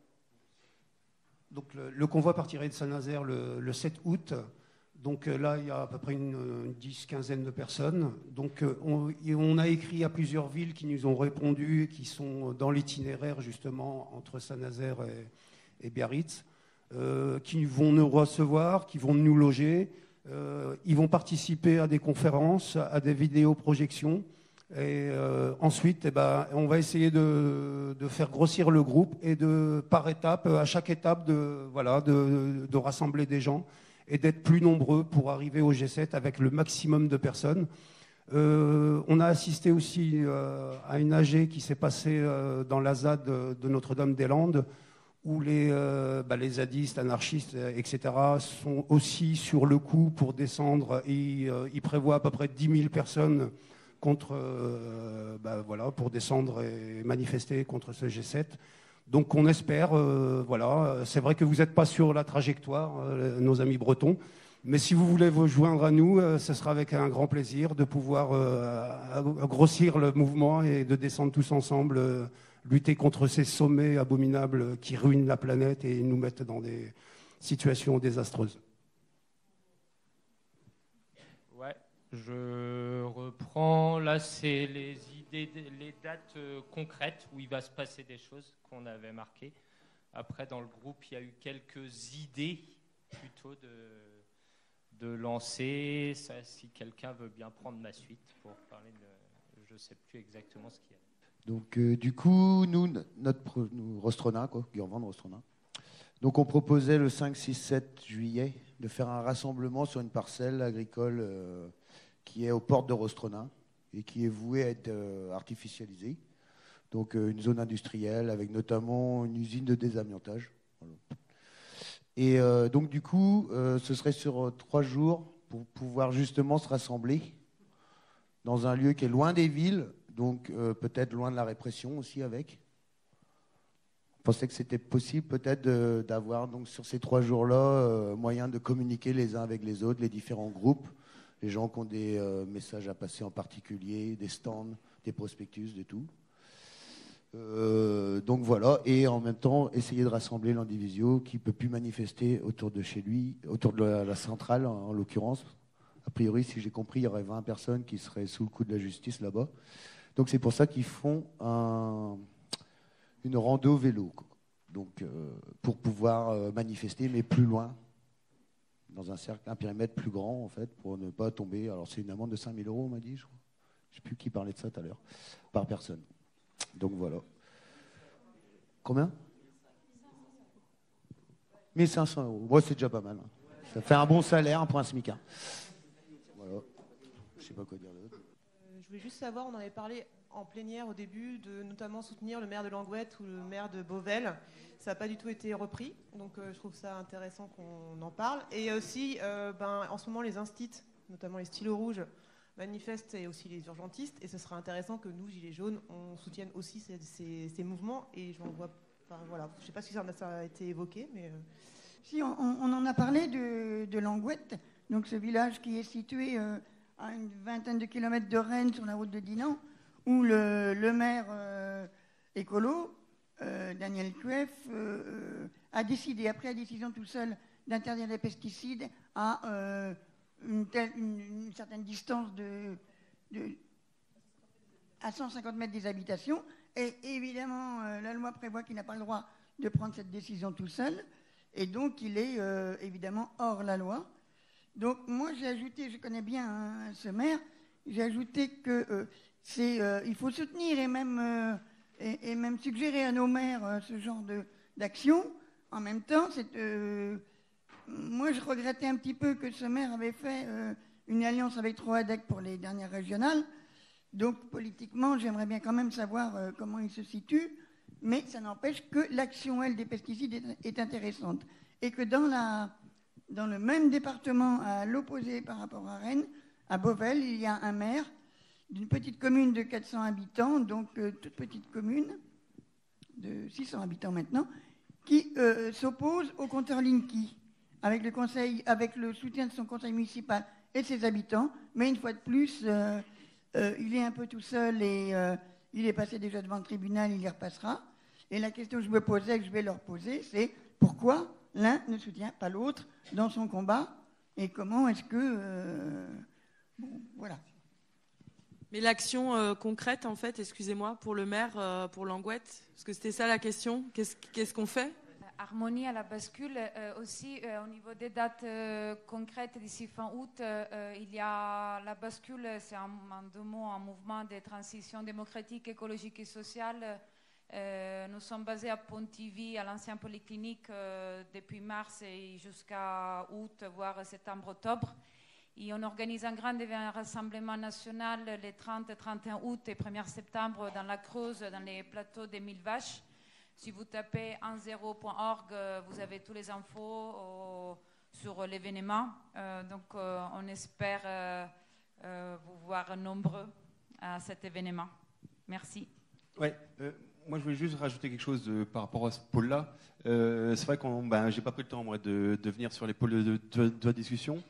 Donc le convoi partirait de Saint-Nazaire le 7 août. Donc là, il y a à peu près une 10-15aine de personnes. Donc on a écrit à plusieurs villes qui nous ont répondu et qui sont dans l'itinéraire justement entre Saint-Nazaire et Biarritz, qui vont nous recevoir, qui vont nous loger. Ils vont participer à des conférences, à des vidéoprojections. Et ensuite, on va essayer de faire grossir le groupe et par étape, à chaque étape, de rassembler des gens et d'être plus nombreux pour arriver au G7 avec le maximum de personnes. On a assisté aussi à une AG qui s'est passée dans la ZAD de Notre-Dame-des-Landes, où les zadistes, anarchistes, etc. sont aussi sur le coup pour descendre. Et ils prévoient à peu près 10 000 personnes pour descendre et manifester contre ce G7. Donc on espère, c'est vrai que vous n'êtes pas sur la trajectoire, nos amis bretons, mais si vous voulez vous joindre à nous, ce sera avec un grand plaisir de pouvoir grossir le mouvement et de descendre tous ensemble, lutter contre ces sommets abominables qui ruinent la planète et nous mettent dans des situations désastreuses. Ouais, je reprends. Là, c'est les idées, les dates concrètes où il va se passer des choses qu'on avait marquées. Après, dans le groupe, il y a eu quelques idées plutôt de lancer. Ça, si quelqu'un veut bien prendre ma suite pour parler de... Je ne sais plus exactement ce qu'il y a. Donc, du coup, nous Rostrona, Gurvan Rostrona. Donc, on proposait le 5, 6, 7 juillet de faire un rassemblement sur une parcelle agricole qui est aux portes de Rostrona et qui est vouée à être artificialisée. Donc, une zone industrielle avec notamment une usine de désamiantage. Voilà. Et donc, du coup, ce serait sur 3 jours pour pouvoir justement se rassembler dans un lieu qui est loin des villes, donc peut-être loin de la répression aussi avec. On pensait que c'était possible peut-être d'avoir donc sur ces 3 jours-là moyen de communiquer les uns avec les autres, les différents groupes, les gens qui ont des messages à passer en particulier, des stands, des prospectus, de tout. Donc voilà, et en même temps essayer de rassembler l'individu qui ne peut plus manifester autour de chez lui, autour de la centrale en l'occurrence. A priori, si j'ai compris, il y aurait 20 personnes qui seraient sous le coup de la justice là-bas. Donc c'est pour ça qu'ils font une rando vélo, quoi. Donc pour pouvoir manifester, mais plus loin, dans un cercle, un périmètre plus grand en fait, pour ne pas tomber. Alors c'est une amende de 5 000 €, on m'a dit, je crois. Je ne sais plus qui parlait de ça tout à l'heure, par personne. Donc voilà. Combien 1 500 €. Moi, c'est déjà pas mal. Hein. Ça fait un bon salaire pour un SMIC. Hein. Voilà. Je ne sais pas quoi dire d'autre. Je voulais juste savoir, on en avait parlé en plénière au début, de notamment soutenir le maire de Langouette ou le maire de Beauvais. Ça n'a pas du tout été repris, donc je trouve ça intéressant qu'on en parle. Et aussi, en ce moment, les instits, notamment les stylos rouges, manifestent et aussi les urgentistes. Et ce sera intéressant que nous, Gilets jaunes, on soutienne aussi ces mouvements. Et je ne sais pas si ça a été évoqué, mais... Si, on en a parlé de Langouette, donc ce village qui est situé à une vingtaine de kilomètres de Rennes sur la route de Dinan, où le maire écolo, Daniel Cueff, a décidé, après la décision tout seul, d'interdire les pesticides à une certaine distance à 150 mètres des habitations. Et évidemment, la loi prévoit qu'il n'a pas le droit de prendre cette décision tout seul. Et donc, il est évidemment hors la loi. Donc, moi, j'ai ajouté, je connais bien ce maire, j'ai ajouté que il faut soutenir et même suggérer à nos maires ce genre d'action. En même temps, moi, je regrettais un petit peu que ce maire avait fait une alliance avec Troadec pour les dernières régionales. Donc, politiquement, j'aimerais bien quand même savoir comment il se situe. Mais ça n'empêche que l'action, elle, des pesticides est intéressante. Et que dans le même département, à l'opposé par rapport à Rennes, à Beauvais, il y a un maire d'une petite commune de 400 habitants, donc toute petite commune, de 600 habitants maintenant, qui s'oppose au compteur Linky, avec le soutien de son conseil municipal et de ses habitants. Mais une fois de plus, il est un peu tout seul et il est passé déjà devant le tribunal, il y repassera. Et la question que je me posais, que je vais leur poser, c'est pourquoi l'un ne soutient pas l'autre dans son combat et comment est-ce que... bon, voilà. Mais l'action concrète, en fait, excusez-moi, pour le maire, pour Langouette, parce que c'était ça la question, qu'est-ce qu'on fait? Harmonie à la bascule. Aussi, au niveau des dates concrètes, d'ici fin août, il y a la bascule, c'est en deux mots, un mouvement de transition démocratique, écologique et sociale. Nous sommes basés à Pontivy, à l'ancien polyclinique, depuis mars et jusqu'à août, voire septembre-octobre. Et on organise un grand rassemblement national les 30 et 31 août et 1er septembre dans la Creuse, dans les plateaux des 1000 vaches. Si vous tapez 10.org, vous avez tous les infos sur l'événement. Donc, on espère vous voir nombreux à cet événement. Merci. Ouais, moi, je voulais juste rajouter quelque chose par rapport à ce pôle-là. C'est vrai que j'ai pas pris le temps moi, de venir sur les pôles de discussion,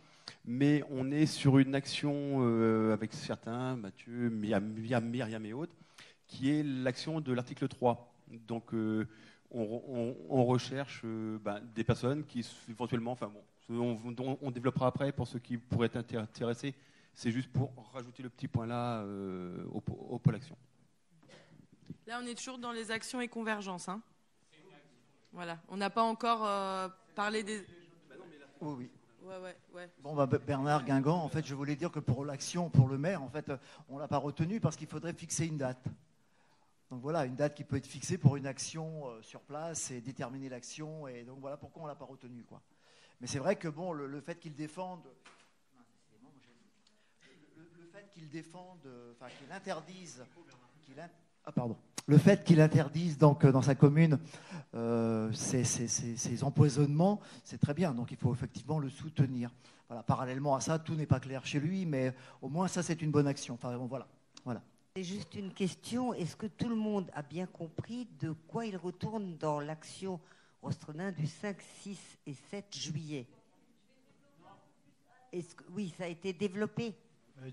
mais on est sur une action avec certains, Mathieu, Myriam et autres, qui est l'action de l'article 3. Donc, on recherche des personnes qui éventuellement, enfin bon, on développera après pour ceux qui pourraient être intéressés. C'est juste pour rajouter le petit point là au pôle action. Là, on est toujours dans les actions et convergences. Hein. Voilà, on n'a pas encore parlé des... Oui. Ouais. Bon, Bernard Guingamp, en fait, je voulais dire que pour l'action, pour le maire, en fait, on ne l'a pas retenu parce qu'il faudrait fixer une date. Donc voilà, une date qui peut être fixée pour une action sur place et déterminer l'action. Et donc voilà pourquoi on ne l'a pas retenu, quoi. Mais c'est vrai que bon, le fait qu'ils défendent... Le fait qu'ils défendent, enfin qu'ils interdisent... Le fait qu'il interdise donc dans sa commune ces empoisonnements, c'est très bien. Donc il faut effectivement le soutenir. Voilà. Parallèlement à ça, tout n'est pas clair chez lui, mais au moins ça c'est une bonne action. Enfin bon, voilà. C'est juste une question. Est-ce que tout le monde a bien compris de quoi il retourne dans l'action Rostronin du 5, 6 et 7 juillet? Oui, ça a été développé.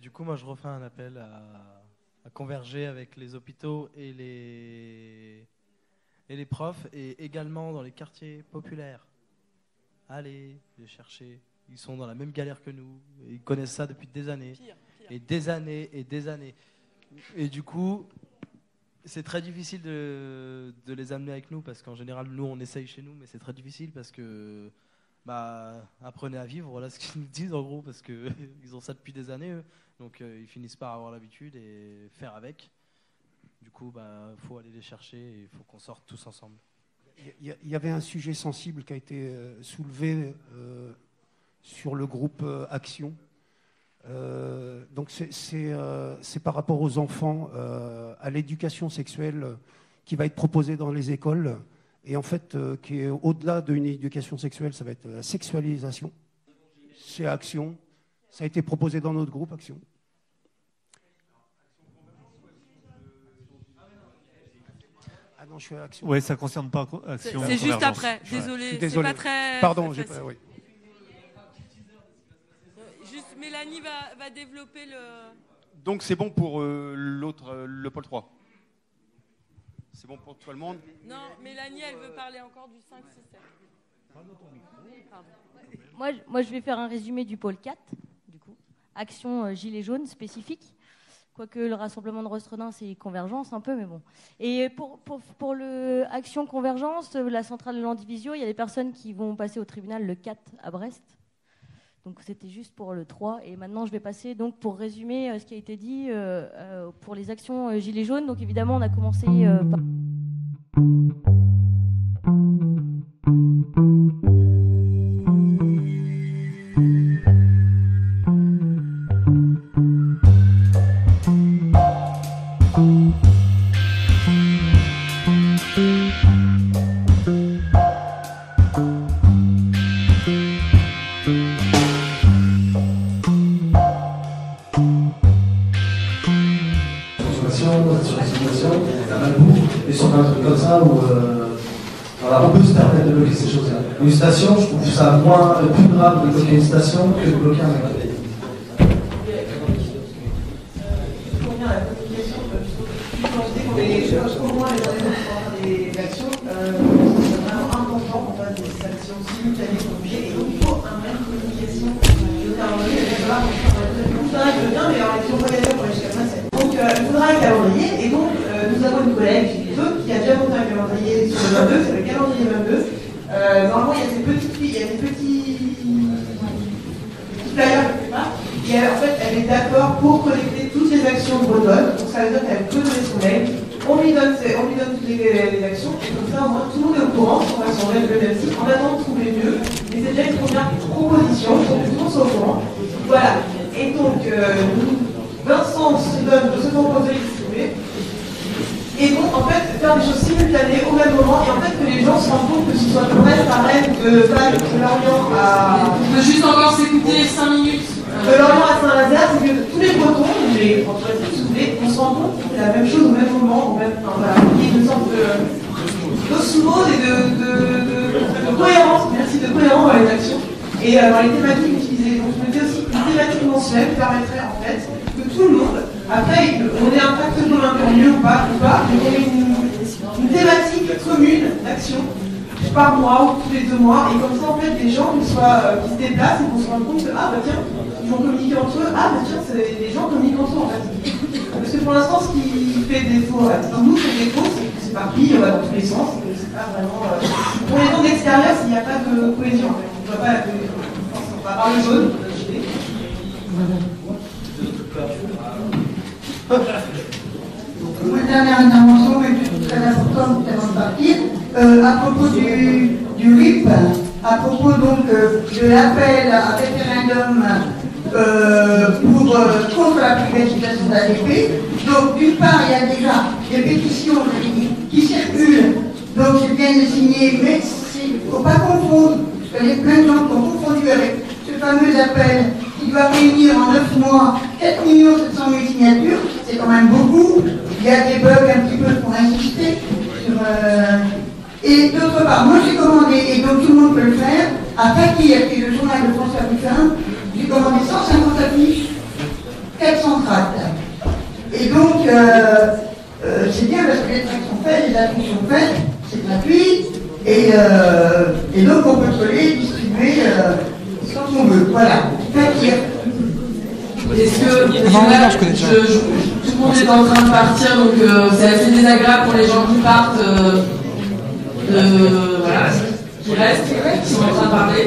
Du coup, moi je refais un appel à converger avec les hôpitaux et les profs, et également dans les quartiers populaires. Allez les chercher. Ils sont dans la même galère que nous. Ils connaissent ça depuis des années. Pire. Et des années et des années. Et du coup, c'est très difficile de les amener avec nous, parce qu'en général, nous, on essaye chez nous, mais c'est très difficile parce que apprenez à vivre, voilà ce qu'ils nous disent en gros, parce qu'ils ont ça depuis des années, eux. Donc ils finissent par avoir l'habitude et faire avec. Du coup, faut aller les chercher et il faut qu'on sorte tous ensemble. Il y avait un sujet sensible qui a été soulevé sur le groupe Action. Donc c'est par rapport aux enfants, à l'éducation sexuelle qui va être proposée dans les écoles, et en fait qui est au-delà d'une éducation sexuelle, ça va être la sexualisation. C'est Action. Ça a été proposé dans notre groupe Action. Ah non, je suis à Action. Ouais, ça ne concerne pas Action. C'est juste après. Désolé. Désolé. C'est pas très. Pardon, j'ai pas. Oui. Juste Mélanie va développer le... Donc c'est bon pour le pôle 3. C'est bon pour tout le monde? Non, Mélanie, elle veut parler encore du 5, 6, 7. Moi, je vais faire un résumé du pôle 4, du coup. Action Gilets jaunes spécifique. Quoique le rassemblement de Rostronin, c'est convergence un peu, mais bon. Et pour le Action Convergence, la centrale de l'Andivisio, il y a des personnes qui vont passer au tribunal le 4 à Brest. Donc c'était juste pour le 3. Et maintenant, je vais passer donc pour résumer ce qui a été dit pour les actions Gilets jaunes. Donc évidemment, on a commencé par... On peut se permettre de bloquer ces choses-là. Une station, je trouve ça plus grave de bloquer une station que de bloquer un magasin. c'est vraiment important qu'on fasse des actions simultanées pour bouger, et donc il faut un même communication de calendrier. Il va falloir que bien, mais alors les voyageurs pour les schémas, donc il faudra un calendrier, et donc nous avons une collègue, Julie Jaune, qui a déjà monté un calendrier sur le 22, c'est le calendrier 22. Normalement, il y a ces petites filles, il y a des petits flyers quelque part. Et en fait, elle est d'accord pour collecter toutes les actions bretonnes. Donc ça veut dire qu'elle peut donner son mail. On lui donne toutes les actions. Et comme ça, au moins, tout le monde est au courant. On va sur le même site. En attendant de trouver mieux. Et c'est déjà une première proposition. Donc tout le monde soit au courant. Voilà. Et donc, Vincent se propose de distribuer. Et donc, en fait, faire des choses simultanées au même moment. Et en fait, que les gens se rendent compte que ce soit de Rennes à Rennes, de Vannes, de Lorient à... On peut juste encore s'écouter 5 minutes. De Lorient à Saint-Nazaire, c'est que tous les Bretons, les Français, si vous voulez, on se rend compte qu'on fait la même chose au même moment, voilà, il y a une sorte d'osmose et de cohérence, merci, de cohérence dans les actions et dans les thématiques utilisées. Donc je me dis aussi qu'une thématique mensuelle permettrait en fait que tout le monde, après on ait un pacte commun pour mieux ou pas, mais qu'on ait une thématique commune d'action par mois ou tous les 2 mois, et comme ça en fait les gens qui se déplacent et qu'on se rende compte que ah bah tiens, ils vont communiquer entre eux, ah bah tiens, les gens communiquent entre eux en fait. Parce que pour l'instant ce qui fait défaut, nous fait défaut, c'est que c'est parti, on va dans tous les sens, c'est pas vraiment. Pour les gens d'extérieur, s'il n'y a pas de cohésion en fait, on ne voit pas la cohésion. On va voir le jaune, Une dernière intervention, mais très importante avant de partir. À propos du RIP, à propos donc de l'appel à référendum contre la privatisation de l'ADP. Donc d'une part, il y a déjà des pétitions qui circulent, donc c'est bien de signer, mais il ne faut pas confondre, parce qu'il y a plein de gens qui ont confondu avec ce fameux appel qui doit réunir en 9 mois 4 700 000 signatures, c'est quand même beaucoup. Il y a des bugs un petit peu pour insister sur... Et d'autre part, moi j'ai commandé, et donc tout le monde peut le faire, à Fakir, qui est le journal de François Ruffin, j'ai commandé 150 affiches, 400 tracts. Et donc, c'est bien parce que les tracts sont faits, les affiches sont faites, c'est gratuit, et donc on peut coller, distribuer quand on veut. Voilà, Fakir. Est-ce que tout le monde est en train de partir, donc c'est assez désagréable pour les gens qui partent, voilà, qui restent, qui sont en train de parler.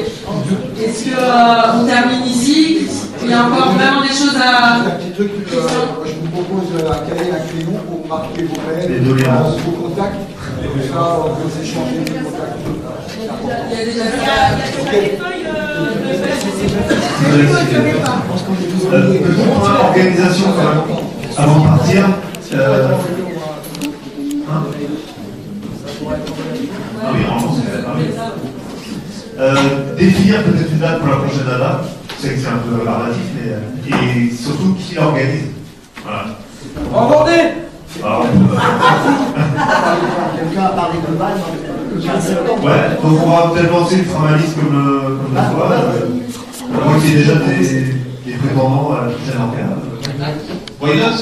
Est-ce qu'on termine ici? Il y a encore vraiment des choses à... Je vous propose à caler un crayon pour marquer vos mails, vos contacts, et comme ça on peut s'échanger les contacts. Il y a déjà organisation quand même, avant de partir. Définir peut-être une date pour la prochaine data. Je sais que c'est un peu relatif, mais et surtout qui l'organise. Voilà. Embordé. Quelqu'un a parlé de base. Ouais, donc on va peut-être lancer une formalisme comme la fois. Moi qui ai déjà des prétendants à la prochaine organe. Why not?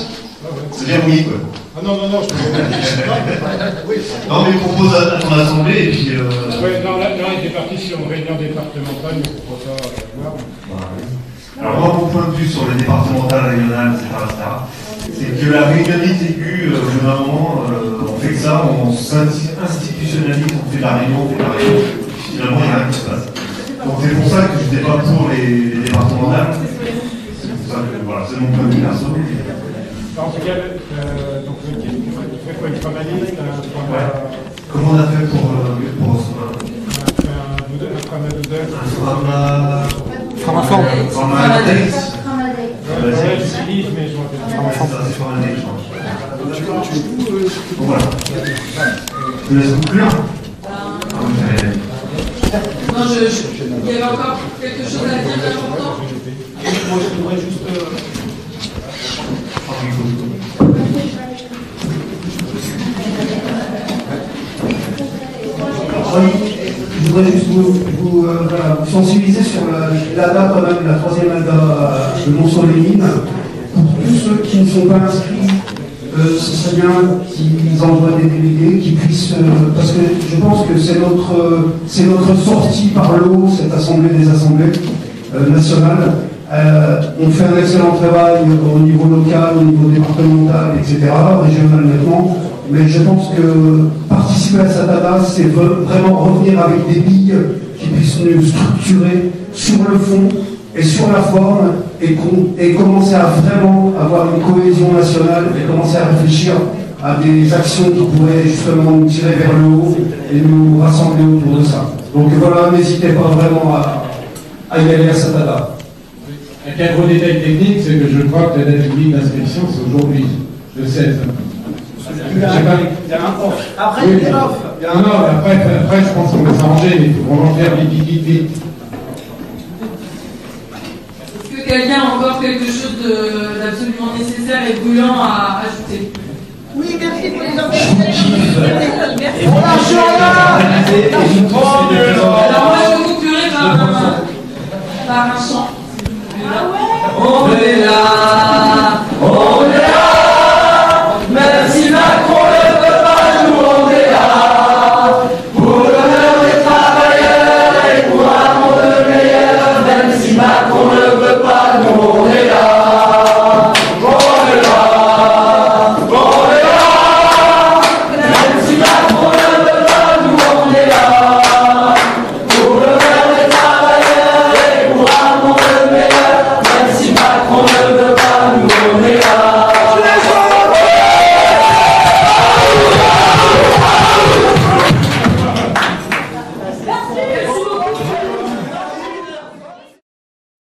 C'est bien oui, quoi. Ah non, je Non, mais propose à ton assemblée et puis. Ouais, non, là, il était parti sur une réunion départementale, mais pourquoi pas voir. Alors, moi, mon point de vue sur les départementales, régionales, etc., c'est que la régionalité aiguë, au bout d'un moment, on fait que ça, on s'institutionnalise, on fait de la réunion, finalement, il n'y a rien qui se passe. Donc, c'est pour ça que je n'étais pas pour les départementales. C'est pour ça que, voilà, c'est mon point de vue perso. En tout cas, donc, il fait quoi, une formaliste, Comment on a fait pour ce voilà. Je laisse conclure. Non, il y avait encore quelque chose à dire d'important. Moi, je voudrais juste... Je voudrais juste vous sensibiliser sur l'ADA, quand même, la troisième ADA de Montceau-les-Mines. Pour tous ceux qui ne sont pas inscrits ce serait bien qu'ils envoient des délégués, qu'ils puissent, parce que je pense que c'est notre sortie par le haut, cette assemblée des assemblées nationales. On fait un excellent travail au niveau local, au niveau départemental, etc., régional maintenant, mais je pense que participer à Satana, c'est vraiment revenir avec des billes qui puissent nous structurer sur le fond et sur la forme et commencer à vraiment avoir une cohésion nationale et commencer à réfléchir à des actions qui pourraient justement nous tirer vers le haut et nous rassembler autour de ça. Donc voilà, n'hésitez pas vraiment à y aller à Satana. Avec un gros détail technique, c'est que je crois que la date limite d'inscription, c'est aujourd'hui, le 16. Il y a un off. Après, il y a un off. Non, après, je pense qu'on va s'arranger, mais il faut vraiment faire vite. Est-ce que quelqu'un a encore quelque chose d'absolument nécessaire et brûlant à ajouter? Oui, merci pour les informations. Merci.